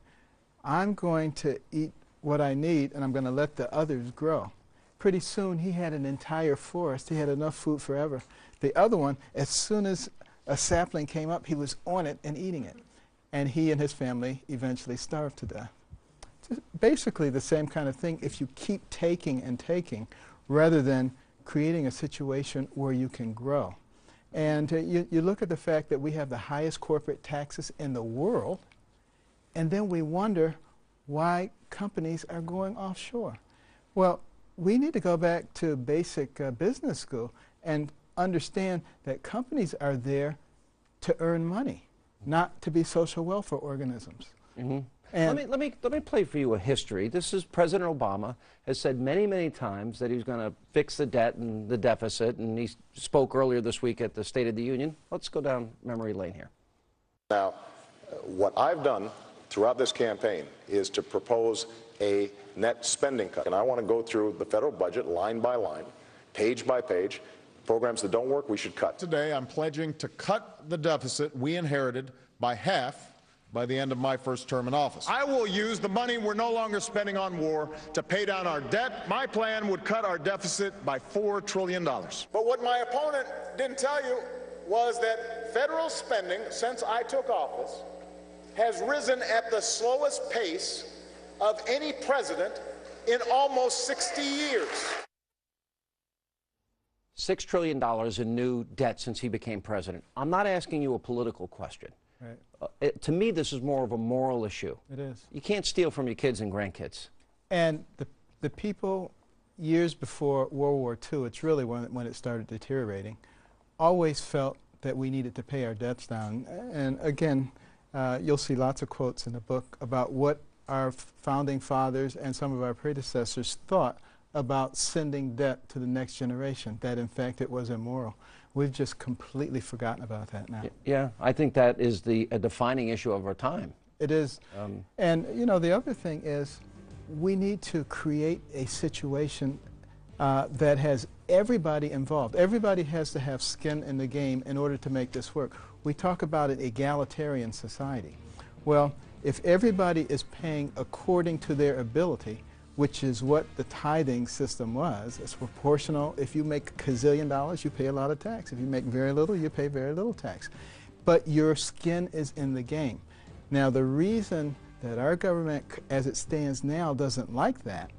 I'm going to eat what I need, and I'm going to let the others grow. Pretty soon, he had an entire forest. He had enough food forever. The other one, as soon as a sapling came up, he was on it and eating it. And he and his family eventually starved to death. It's basically the same kind of thing if you keep taking and taking, rather than creating a situation where you can grow. And you look at the fact that we have the highest corporate taxes in the world, and then we wonder why companies are going offshore. Well, we need to go back to basic business school and understand that companies are there to earn money, not to be social welfare organisms. Mm-hmm. And let me play for you a history. This is President Obama has said many, many times that he's going to fix the debt and the deficit, and he spoke earlier this week at the State of the Union. Let's go down memory lane here. Now, what I've done throughout this campaign is to propose a net spending cut. And I want to go through the federal budget line by line, page by page. Programs that don't work, we should cut. Today, I'm pledging to cut the deficit we inherited by half by the end of my first term in office. I will use the money we're no longer spending on war to pay down our debt. My plan would cut our deficit by $4 trillion. But what my opponent didn't tell you was that federal spending, since I took office, has risen at the slowest pace of any president in almost 60 years. $6 trillion in new debt since he became president. I'm not asking you a political question. right. To me, this is more of a moral issue. It is. You can't steal from your kids and grandkids. And the people years before World War II, it's really when it started deteriorating, always felt that we needed to pay our debts down. And again, you'll see lots of quotes in the book about what our founding fathers and some of our predecessors thought about sending debt to the next generation, that in fact it was immoral. We've just completely forgotten about that now. Yeah, I think that is a defining issue of our time. It is. And, you know, the other thing is we need to create a situation that has everybody involved. Everybody has to have skin in the game in order to make this work. We talk about an egalitarian society. Well, if everybody is paying according to their ability, which is what the tithing system was, it's proportional. If you make $1 gazillion, you pay a lot of tax. If you make very little, you pay very little tax. But your skin is in the game. Now, the reason that our government, as it stands now, doesn't like that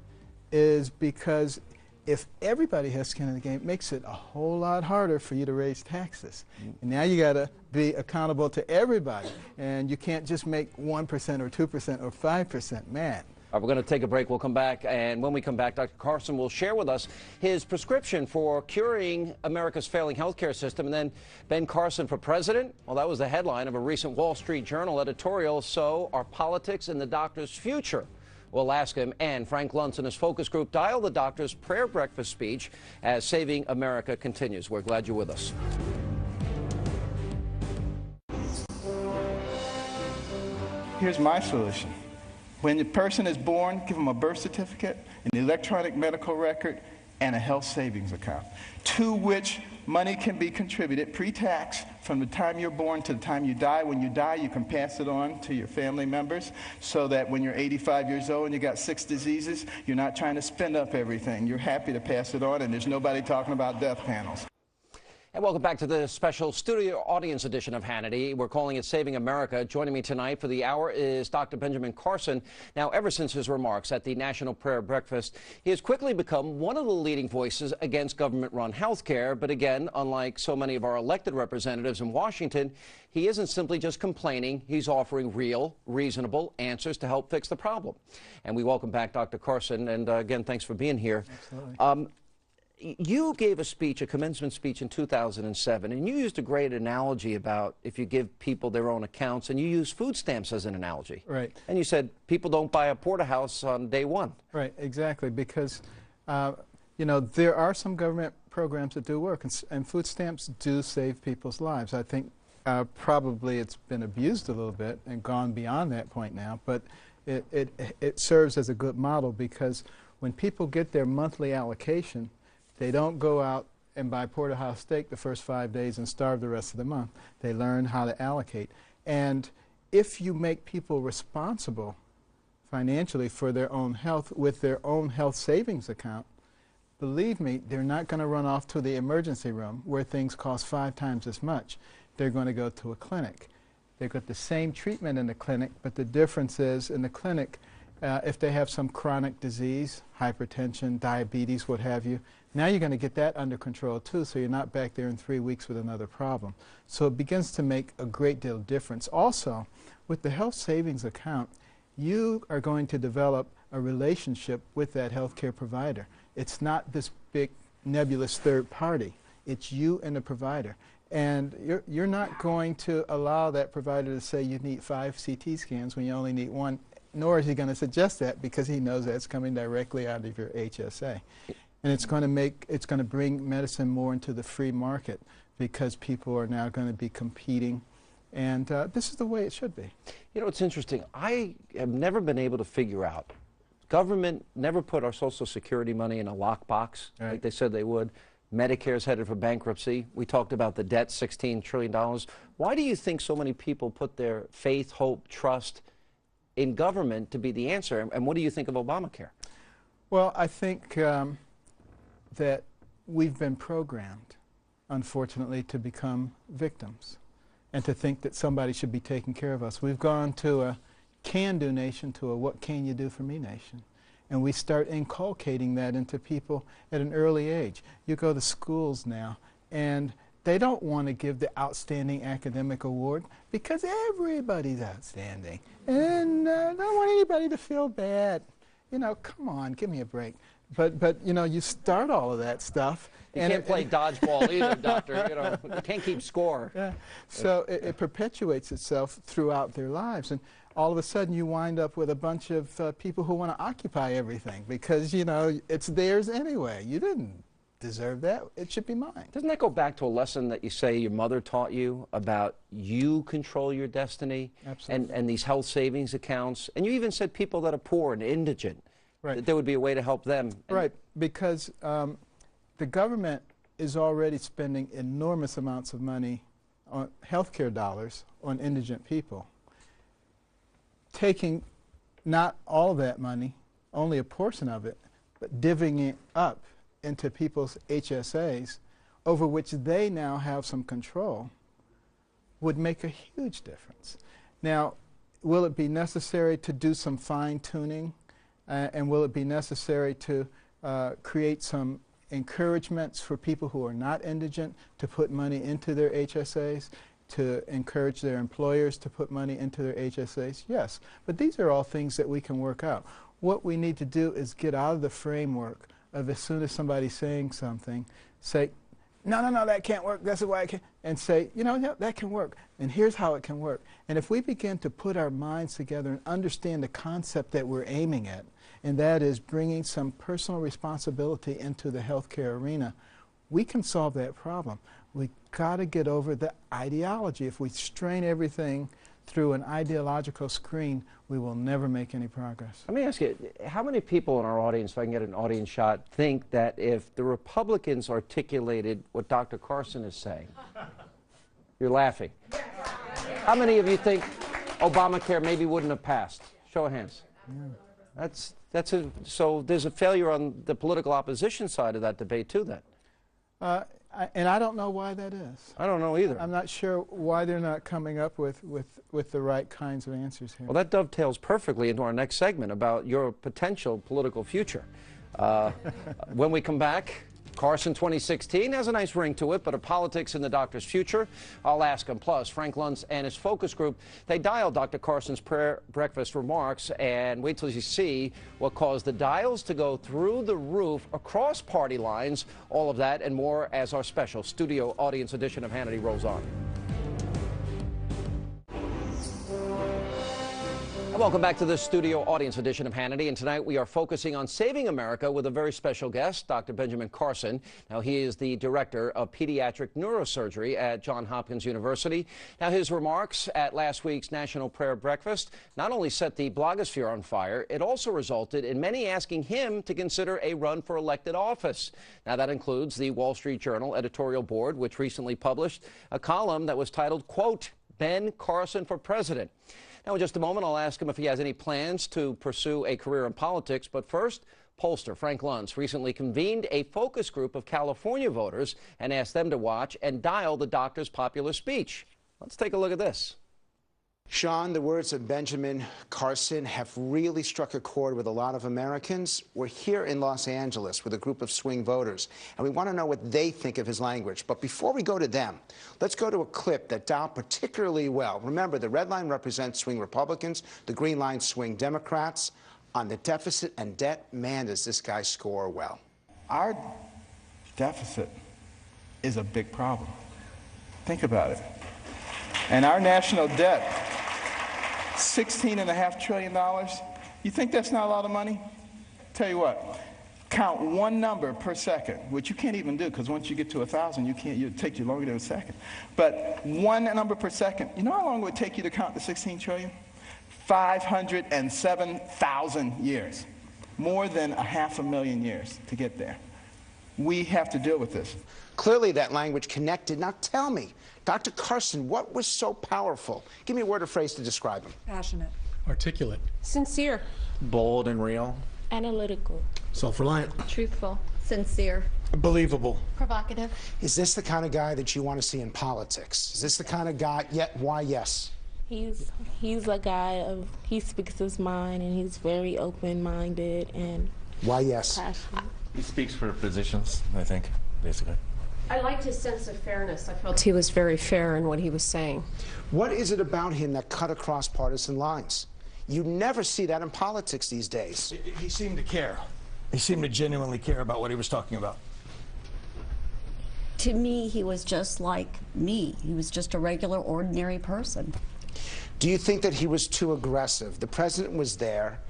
is because if everybody has skin in the game, it makes it a whole lot harder for you to raise taxes. And now you got to be accountable to everybody, and you can't just make 1% or 2% or 5% mad. We're going to take a break. We'll come back, and when we come back, Dr. Carson will share with us his prescription for curing America's failing healthcare system. And then Ben Carson for president? Well, that was the headline of a recent Wall Street Journal editorial. So are politics in the doctor's future? We'll ask him. And Frank Luntz and his focus group dial the doctor's prayer breakfast speech as Saving America continues. We're glad you're with us. Here's my solution. When the person is born, give them a birth certificate, an electronic medical record, and a health savings account, to which money can be contributed pre-tax from the time you're born to the time you die. When you die, you can pass it on to your family members so that when you're 85 years old and you got 6 diseases, you're not trying to spend up everything. You're happy to pass it on, and there's nobody talking about death panels. And welcome back to the special studio audience edition of Hannity. We're calling it Saving America. Joining me tonight for the hour is Dr. Benjamin Carson. Now, ever since his remarks at the National Prayer Breakfast, he has quickly become one of the leading voices against government-run health care. But again, unlike so many of our elected representatives in Washington, he isn't simply just complaining. He's offering real, reasonable answers to help fix the problem. And we welcome back Dr. Carson. And again, thanks for being here. Absolutely. You gave a speech, a commencement speech in 2007, and you used a great analogy about if you give people their own accounts, and you used food stamps as an analogy. Right. And you said people don't buy a porterhouse on day one. Right, exactly, because, you know, there are some government programs that do work, and food stamps do save people's lives. I think probably it's been abused a little bit and gone beyond that point now, but it serves as a good model because when people get their monthly allocation, they don't go out and buy porterhouse steak the first 5 days and starve the rest of the month. They learn how to allocate. And if you make people responsible financially for their own health with their own health savings account, believe me, they're not going to run off to the emergency room where things cost 5 times as much. They're going to go to a clinic. They've got the same treatment in the clinic, but the difference is in the clinic, if they have some chronic disease, hypertension, diabetes, what have you, now you're going to get that under control too, so you're not back there in 3 weeks with another problem. So it begins to make a great deal of difference. Also, with the health savings account, you are going to develop a relationship with that healthcare provider. It's not this big nebulous third party. It's you and the provider. And you're not going to allow that provider to say you need 5 CT scans when you only need 1, nor is he going to suggest that because he knows that's coming directly out of your HSA. And it's going to bring medicine more into the free market because people are now going to be competing. And this is the way it should be. You know, it's interesting. I have never been able to figure out. Government never put our Social Security money in a lockbox like they said they would. Medicare's headed for bankruptcy. We talked about the debt, $16 trillion. Why do you think so many people put their faith, hope, trust in government to be the answer? And what do you think of Obamacare? Well, I think that we've been programmed, unfortunately, to become victims and to think that somebody should be taking care of us. We've gone to a can-do nation to a what can you do for me nation. And we start inculcating that into people at an early age. You go to schools now, and they don't want to give the outstanding academic award because everybody's outstanding. And I don't want anybody to feel bad. You know, come on, give me a break. But you know, you start all of that stuff. You can't play dodgeball either, doctor. You know, you can't keep score. Yeah. So it perpetuates itself throughout their lives. And all of a sudden you wind up with a bunch of people who want to occupy everything because, you know, it's theirs anyway. You didn't deserve that. It should be mine. Doesn't that go back to a lesson that you say your mother taught you about you control your destiny? Absolutely. And these health savings accounts? And you even said people that are poor and indigent, right, that there would be a way to help them. Right, because the government is already spending enormous amounts of money on healthcare dollars on indigent people. Taking not all that money, only a portion of it, but divvying it up into people's HSAs, over which they now have some control, would make a huge difference. Now, will it be necessary to do some fine-tuning, and will it be necessary to create some encouragements for people who are not indigent to put money into their HSAs, to encourage their employers to put money into their HSAs? Yes, but these are all things that we can work out. What we need to do is get out of the framework of as soon as somebody's saying something, say, no, that can't work, that's why I can't, and say, you know, yeah, that can work, and here's how it can work. And if we begin to put our minds together and understand the concept that we're aiming at, and that is bringing some personal responsibility into the healthcare arena, we can solve that problem. We've got to get over the ideology. If we strain everything through an ideological screen, we will never make any progress. Let me ask you, how many people in our audience, if I can get an audience shot, think that if the Republicans articulated what Dr. Carson is saying, you're laughing. How many of you think Obamacare maybe wouldn't have passed? Show of hands. Yeah. So there's a failure on the political opposition side of that debate too then. And I don't know why that is. I don't know either. I'm not sure why they're not coming up with the right kinds of answers here. Well, that dovetails perfectly into our next segment about your potential political future. When we come back, Carson 2016 has a nice ring to it, but are politics in the doctor's future? I'll ask him. Plus, Frank Luntz and his focus group, they dialed Dr. Carson's prayer breakfast remarks, and wait till you see what caused the dials to go through the roof across party lines. All of that and more as our special studio audience edition of Hannity rolls on. Welcome back to the studio audience edition of Hannity, and tonight we are focusing on saving America with a very special guest, Dr. Benjamin Carson. Now, he is the director of pediatric neurosurgery at Johns Hopkins University. Now, his remarks at last week's National Prayer Breakfast not only set the blogosphere on fire, it also resulted in many asking him to consider a run for elected office. Now, that includes the Wall Street Journal editorial board, which recently published a column that was titled, quote, Ben Carson for President. Now, in just a moment, I'll ask him if he has any plans to pursue a career in politics. But first, pollster Frank Luntz recently convened a focus group of California voters and asked them to watch and dial the doctor's popular speech. Let's take a look at this. Sean, the words of Benjamin Carson have really struck a chord with a lot of Americans. We're here in Los Angeles with a group of swing voters, and we want to know what they think of his language. But before we go to them, let's go to a clip that dialed particularly well. Remember, the red line represents swing Republicans, the green line swing Democrats. On the deficit and debt, man, does this guy score well. Our deficit is a big problem. Think about it. And our national debt, $16.5 trillion. You think that's not a lot of money? Tell you what, count one number per second, which you can't even do because once you get to 1,000, it'll take you longer than a second. But one number per second. You know how long it would take you to count the 16 trillion? 507,000 years. More than 500,000 years to get there. We have to deal with this. Clearly that language connected. Now tell me, Dr. Carson, what was so powerful? Give me a word or phrase to describe him. Passionate. Articulate. Sincere. Bold and real. Analytical. Self-reliant. Truthful. Sincere. Believable. Provocative. Is this the kind of guy that you want to see in politics? Is this the kind of guy, yet why yes? He's a guy he speaks his mind, and he's very open-minded and why yes? passionate. He speaks for positions, I think, basically. I liked his sense of fairness. I felt he was very fair in what he was saying. What is it about him that cut across partisan lines? You never see that in politics these days. He seemed to care. He seemed to genuinely care about what he was talking about. To me, he was just like me. He was just a regular, ordinary person. Do you think that he was too aggressive? The president was there.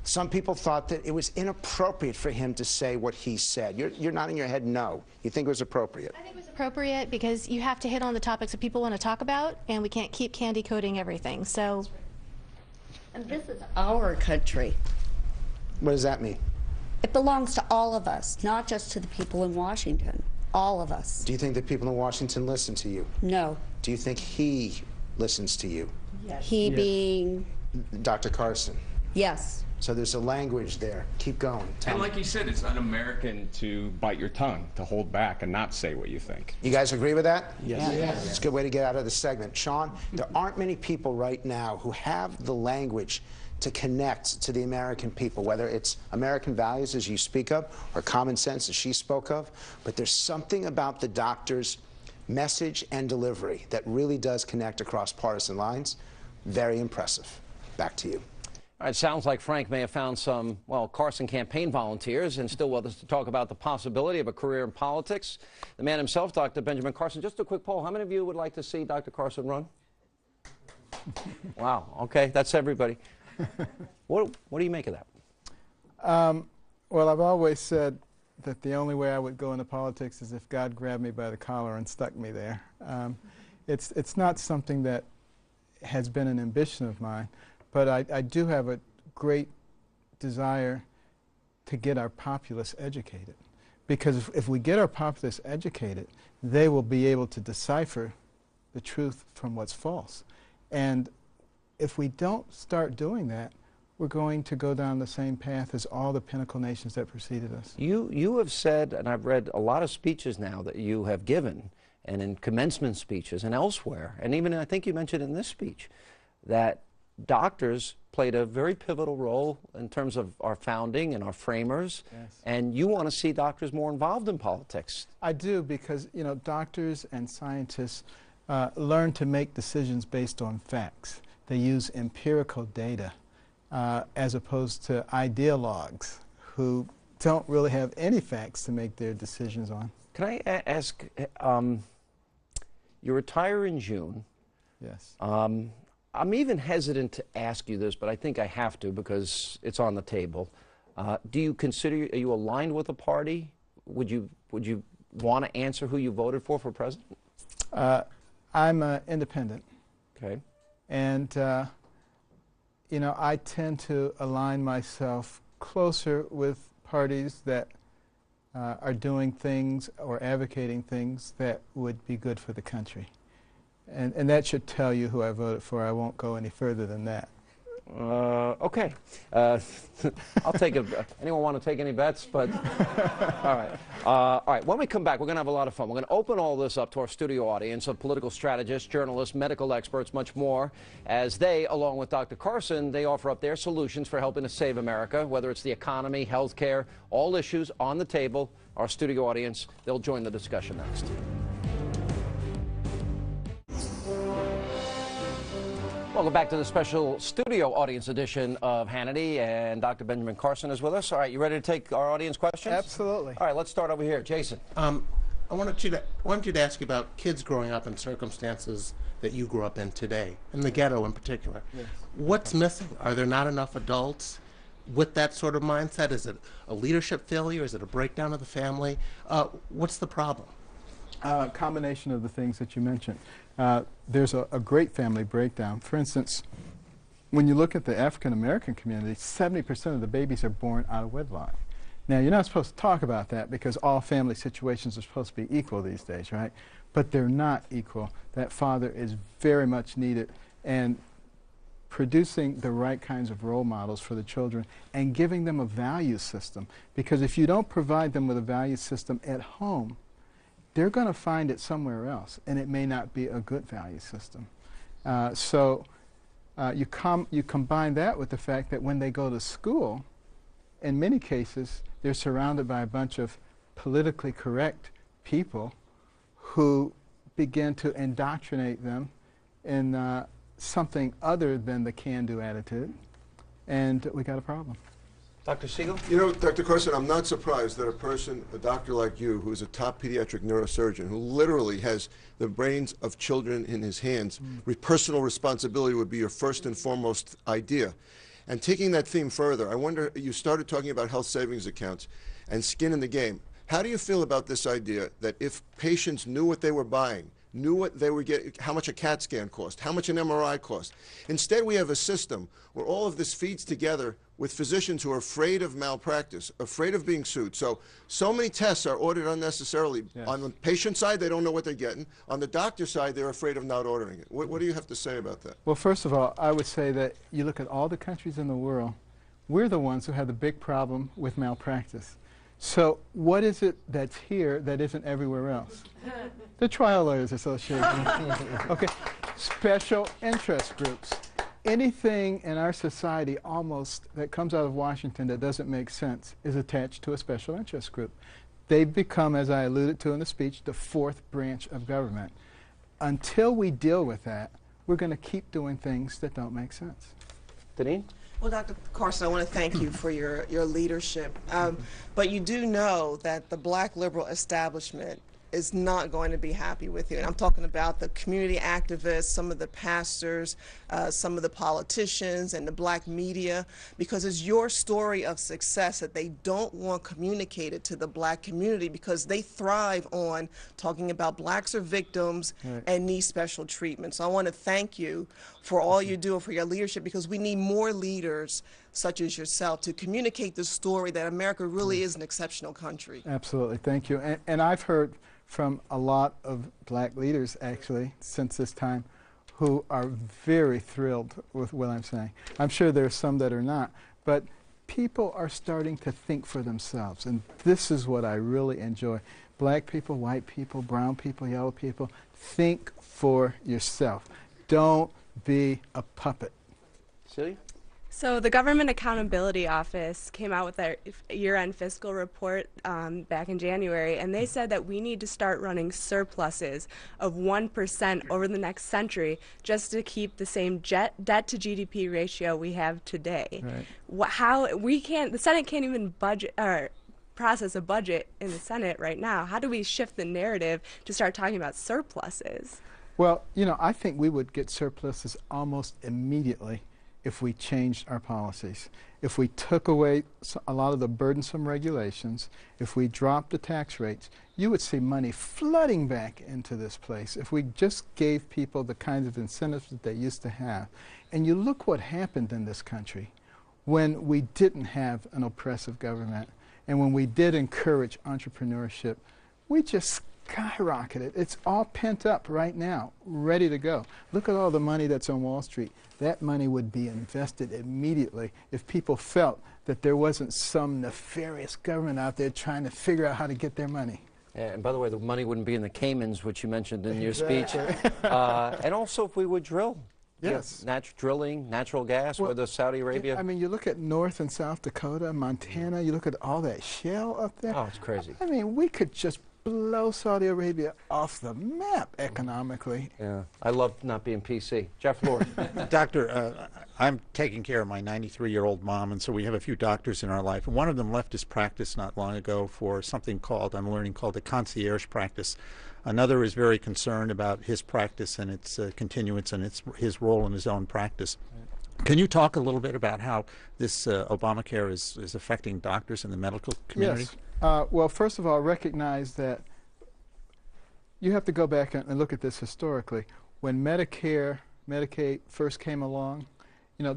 Some people thought that it was inappropriate for him to say what he said. You're nodding your head no. You think it was appropriate? I think it was appropriate because you have to hit on the topics that people want to talk about, and we can't keep candy coating everything. So. And this is our country. What does that mean? It belongs to all of us, not just to the people in Washington. All of us. Do you think that people in Washington listen to you? No. Do you think he listens to you? Yes. He being? Dr. Carson. Yes. So there's a language there. Keep going. And like you said, it's un-American to bite your tongue, to hold back and not say what you think. You guys agree with that? Yes. Yes. It's a good way to get out of this segment. Sean, there aren't many people right now who have the language to connect to the American people, whether it's American values, as you speak of, or common sense, as she spoke of. But there's something about the doctor's message and delivery that really does connect across partisan lines. Very impressive. Back to you. All right, sounds like Frank may have found some, well, Carson campaign volunteers and still with us to talk about the possibility of a career in politics. The man himself, Dr. Benjamin Carson. Just a quick poll. How many of you would like to see Dr. Carson run? Wow. Okay, that's everybody. What do you make of that? Well, I've always said that the only way I would go into politics is if God grabbed me by the collar and stuck me there. It's not something that has been an ambition of mine. But I do have a great desire to get our populace educated. Because if we get our populace educated, they will be able to decipher the truth from what's false. And if we don't start doing that, we're going to go down the same path as all the pinnacle nations that preceded us. You have said, and I've read a lot of speeches now that you have given, and in commencement speeches and elsewhere, and even I think you mentioned in this speech, that doctors played a very pivotal role in terms of our founding and our framers, yes. And you want to see doctors more involved in politics. I do, because doctors and scientists learn to make decisions based on facts. They use empirical data as opposed to ideologues who don't really have any facts to make their decisions on. Can I ask, you retire in June. Yes. I'm even hesitant to ask you this, but I think I have to because it's on the table. Do you consider, are you aligned with a party? Would you want to answer who you voted for president? I'm independent. Okay. And, I tend to align myself closer with parties that are doing things or advocating things that would be good for the country. And that should tell you who I voted for. I won't go any further than that. Okay. I'll take it. Anyone want to take any bets? But all right. All right. When we come back, we're going to have a lot of fun. We're going to open all this up to our studio audience of political strategists, journalists, medical experts, much more, as they, along with Dr. Carson, they offer up their solutions for helping to save America, whether it's the economy, health care, all issues on the table. Our studio audience, they'll join the discussion next. Welcome back to the special studio audience edition of Hannity, and Dr. Benjamin Carson is with us. All right, you ready to take our audience questions? Absolutely. All right, let's start over here. Jason. I wanted you to ask you about kids growing up in circumstances that you grew up in today, in the ghetto in particular. Yes. What's missing? Are there not enough adults with that sort of mindset? Is it a leadership failure? Is it a breakdown of the family? What's the problem? Combination of the things that you mentioned. There's a great family breakdown. For instance, when you look at the African American community, 70% of the babies are born out of wedlock. Now, you're not supposed to talk about that because all family situations are supposed to be equal these days, right? But they're not equal. That father is very much needed, and producing the right kinds of role models for the children and giving them a value system. Because if you don't provide them with a value system at home, they're going to find it somewhere else, and it may not be a good value system. You combine that with the fact that when they go to school, in many cases, they're surrounded by a bunch of politically correct people who begin to indoctrinate them in something other than the can-do attitude, and we got a problem. Dr. Siegel? You know, Dr. Carson, I'm not surprised that a doctor like you, who's a top pediatric neurosurgeon, who literally has the brains of children in his hands, personal responsibility would be your first and foremost idea. And taking that theme further, I wonder, you started talking about health savings accounts and skin in the game. How do you feel about this idea that if patients knew what they were buying, knew what they were getting, how much a CAT scan cost, how much an MRI cost? Instead, we have a system where all of this feeds together with physicians who are afraid of malpractice, afraid of being sued. So many tests are ordered unnecessarily. Yes. On the patient side, they don't know what they're getting. On the doctor side, they're afraid of not ordering it. What do you have to say about that? Well, first of all, I would say that you look at all the countries in the world, we're the ones who have the big problem with malpractice. So what is it that's here that isn't everywhere else? The Trial Lawyers Association. Okay, special interest groups. Anything in our society almost that comes out of Washington that doesn't make sense is attached to a special interest group. They've become, as I alluded to in the speech, the fourth branch of government. Until we deal with that, we're going to keep doing things that don't make sense. Deneen? Well, Dr. Carson, I want to thank you for your leadership. But you do know that the black liberal establishment is not going to be happy with you. And I'm talking about the community activists, some of the pastors, some of the politicians, and the black media, because it's your story of success that they don't want communicated to the black community because they thrive on talking about blacks are victims and need special treatment. So I want to thank you for all you do and for your leadership, because we need more leaders such as yourself to communicate the story that America really is an exceptional country. Absolutely, thank you. And I've heard from a lot of black leaders, actually, since this time, who are very thrilled with what I'm saying. I'm sure there are some that are not, but people are starting to think for themselves, and this is what I really enjoy. Black people, white people, brown people, yellow people, think for yourself. Don't be a puppet. Celia? So the Government Accountability Office came out with their year-end fiscal report back in January, and they said that we need to start running surpluses of 1% over the next century just to keep the same debt to GDP ratio we have today. Right. The Senate can't even process a budget in the Senate right now. How do we shift the narrative to start talking about surpluses? Well, you know, I think we would get surpluses almost immediately if we changed our policies, if we took away a lot of the burdensome regulations, if we dropped the tax rates, you would see money flooding back into this place if we just gave people the kinds of incentives that they used to have. And you look what happened in this country when we didn't have an oppressive government and when we did encourage entrepreneurship. We just skyrocketed. It's all pent up right now, ready to go. Look at all the money that's on Wall Street. That money would be invested immediately if people felt that there wasn't some nefarious government out there trying to figure out how to get their money. And by the way, the money wouldn't be in the Caymans, which you mentioned in your speech. And also if we would drill. Yes. Drilling, natural gas, whether Saudi Arabia. I mean, you look at North and South Dakota, Montana, you look at all that shale up there. Oh, it's crazy. I mean, we could just blow Saudi Arabia off the map economically. Yeah, I love not being PC. Jeff Lord. Doctor, I'm taking care of my 93-year-old mom, and so we have a few doctors in our life. And one of them left his practice not long ago for something I'm learning called a concierge practice. Another is very concerned about his practice and its continuance and his role in his own practice. Can you talk a little bit about how this Obamacare is affecting doctors in the medical community? Yes. Well, first of all, recognize that you have to go back and look at this historically. When Medicare, Medicaid first came along,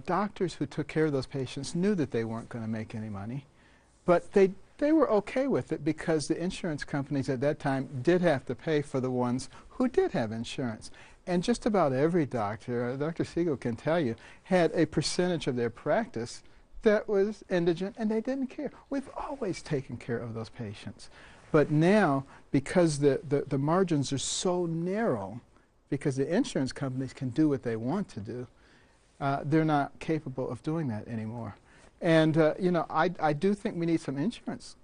doctors who took care of those patients knew that they weren't going to make any money, but they were okay with it because the insurance companies at that time did have to pay for the ones who did have insurance. And just about every doctor, Dr. Siegel can tell you, had a percentage of their practice that was indigent, and they didn't care. We've always taken care of those patients. But now, because the margins are so narrow, because the insurance companies can do what they want to do, they're not capable of doing that anymore. And, I do think we need some insurance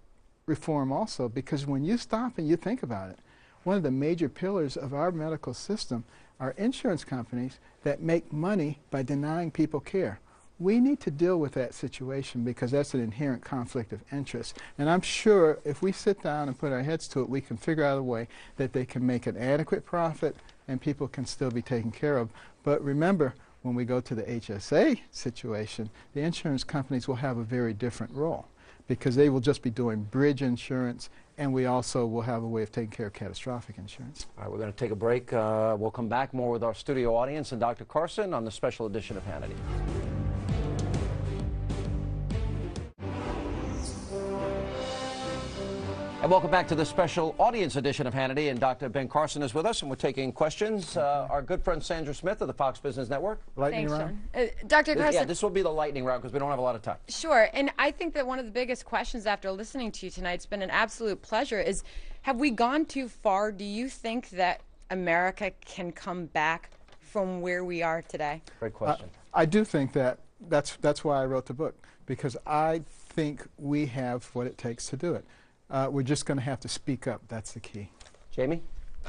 reform also, because when you stop and you think about it, one of the major pillars of our medical system are insurance companies that make money by denying people care. We need to deal with that situation because that's an inherent conflict of interest. And I'm sure if we sit down and put our heads to it, we can figure out a way that they can make an adequate profit and people can still be taken care of. But remember, when we go to the HSA situation, the insurance companies will have a very different role because they will just be doing bridge insurance, and we also will have a way of taking care of catastrophic insurance. All right, we're going to take a break. We'll come back more with our studio audience and Dr. Carson on the special edition of Hannity. And welcome back to the special audience edition of Hannity, and Dr. Ben Carson is with us, and we're taking questions. Our good friend Sandra Smith of the Fox Business Network. Lightning round. Dr. Carson. Yeah, this will be the lightning round because we don't have a lot of time. Sure, and I think that one of the biggest questions after listening to you tonight, it's been an absolute pleasure, is have we gone too far? Do you think that America can come back from where we are today? Great question. I do think that. That's why I wrote the book, because I think we have what it takes to do it. We're just going to have to speak up. That's the key. Jamie?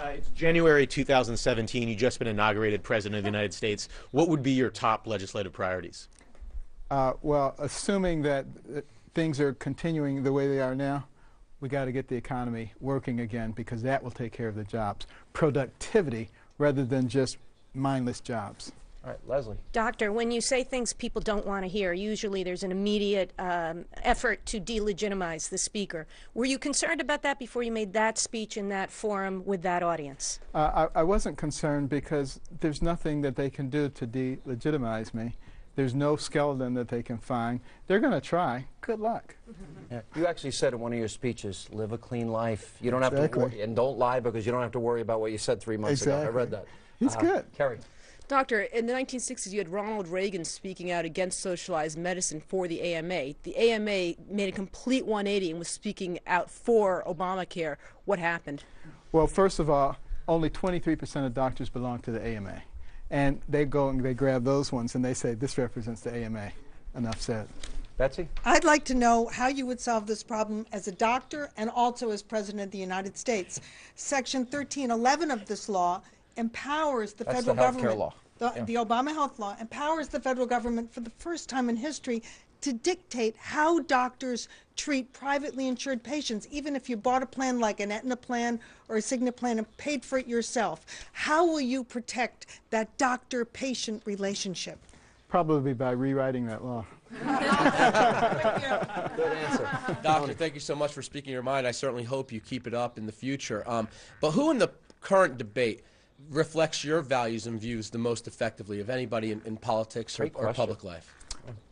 It's January 2017. You've just been inaugurated President of the United States. What would be your top legislative priorities? Well, assuming that things are continuing the way they are now, we got to get the economy working again because that will take care of the jobs. Productivity rather than just mindless jobs. All right, Leslie. Doctor, when you say things people don't want to hear, usually there's an immediate effort to delegitimize the speaker. Were you concerned about that before you made that speech in that forum with that audience? I wasn't concerned because there's nothing that they can do to delegitimize me. There's no skeleton that they can find. They're going to try. Good luck. Yeah. You actually said in one of your speeches, live a clean life. You don't have to worry, and don't lie because you don't have to worry about what you said 3 months ago. I read that. He's good. Kerry. Doctor, in the 1960s, you had Ronald Reagan speaking out against socialized medicine for the AMA. The AMA made a complete 180 and was speaking out for Obamacare. What happened? Well, first of all, only 23% of doctors belong to the AMA. And they go and they grab those ones and they say, this represents the AMA. Enough said. Betsy? I'd like to know how you would solve this problem as a doctor and also as President of the United States. Section 1311 of this law empowers the federal government. Law. The Obama Health Law empowers the federal government for the first time in history to dictate how doctors treat privately insured patients, even if you bought a plan like an Aetna plan or a Cigna plan and paid for it yourself. How will you protect that doctor-patient relationship? Probably by rewriting that law. Good answer. Doctor, thank you so much for speaking your mind. I certainly hope you keep it up in the future. But who in the current debate reflects your values and views the most effectively of anybody in politics or public life?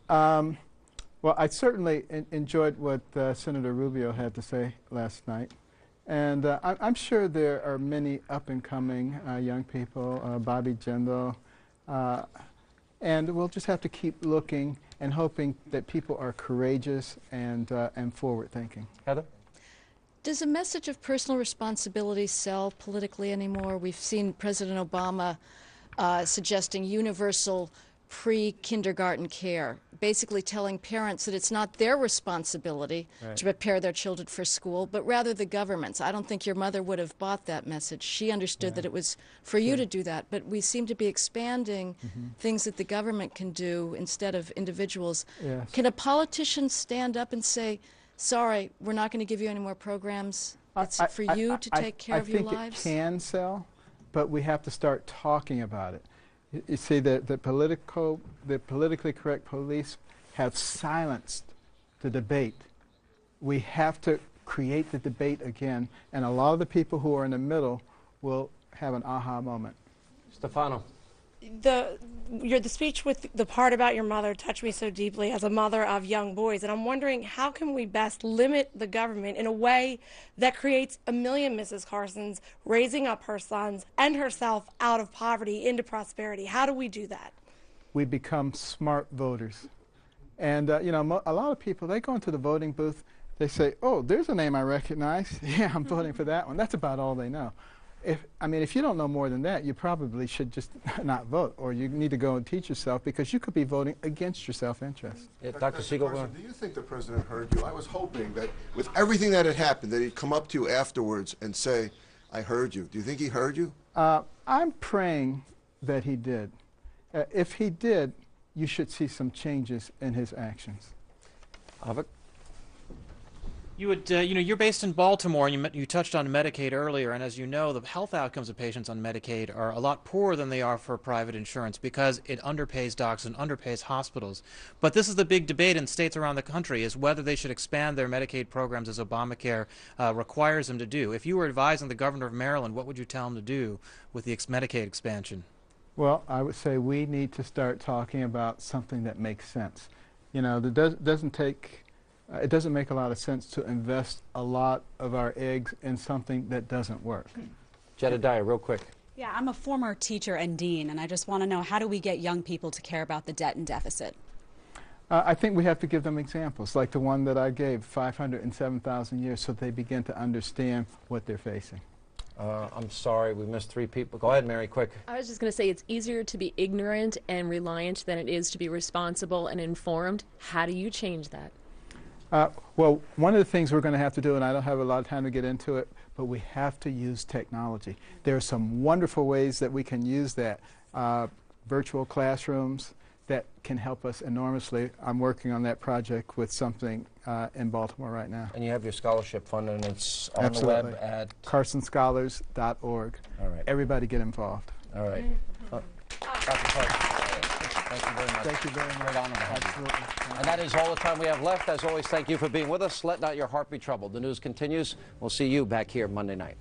Well, I certainly enjoyed what Senator Rubio had to say last night. And I'm sure there are many up-and-coming young people, Bobby Jindal, and we'll just have to keep looking and hoping that people are courageous and forward-thinking. Heather? Does a message of personal responsibility sell politically anymore? We've seen President Obama suggesting universal pre-kindergarten care, basically telling parents that it's not their responsibility to prepare their children for school, but rather the government's. I don't think your mother would have bought that message. She understood that it was for you to do that, but we seem to be expanding things that the government can do instead of individuals. Yes. Can a politician stand up and say, sorry, we're not going to give you any more programs? It's for you to take care of your lives? I think it can sell, but we have to start talking about it. You see, the politically correct police have silenced the debate. We have to create the debate again, and a lot of the people who are in the middle will have an aha moment. Stefano. The speech with the part about your mother touched me so deeply as a mother of young boys, and I'm wondering how can we best limit the government in a way that creates a million Mrs. Carsons raising up her sons and herself out of poverty into prosperity? How do we do that? We become smart voters. And you know, a lot of people, they go into the voting booth, they say, oh, there's a name I recognize. Yeah, I'm voting for that one. That's about all they know. If you don't know more than that, you probably should just not vote, or you need to go and teach yourself, because you could be voting against your self-interest. Dr. Siegel, do you think the president heard you? I was hoping that with everything that had happened, that he'd come up to you afterwards and say, I heard you. Do you think he heard you? I'm praying that he did. If he did, you should see some changes in his actions. You would, you're based in Baltimore, and you touched on Medicaid earlier, and as you know, the health outcomes of patients on Medicaid are a lot poorer than they are for private insurance because it underpays docs and underpays hospitals. But this is the big debate in states around the country, is whether they should expand their Medicaid programs as Obamacare requires them to do. If you were advising the governor of Maryland, what would you tell him to do with the Medicaid expansion? Well, I would say we need to start talking about something that makes sense. You know, it doesn't make a lot of sense to invest a lot of our eggs in something that doesn't work. Jedediah, real quick. Yeah, I'm a former teacher and dean, and I just want to know, how do we get young people to care about the debt and deficit? I think we have to give them examples, like the one that I gave, 507,000 years, so they begin to understand what they're facing. I'm sorry, we missed 3 people. Go ahead, Mary, quick. I was just going to say it's easier to be ignorant and reliant than it is to be responsible and informed. How do you change that? Well, one of the things we're going to have to do, and I don't have a lot of time to get into it, but we have to use technology. There are some wonderful ways that we can use that. Virtual classrooms that can help us enormously. I'm working on that project with something in Baltimore right now. And you have your scholarship fund, and it's on Absolutely. the web at carsonscholars.org. All right. Everybody get involved. All right. Dr. Clark. Thank you very much. Thank you very much. Great honor to have you. Absolutely. And that is all the time we have left. As always, thank you for being with us. Let not your heart be troubled. The news continues. We'll see you back here Monday night.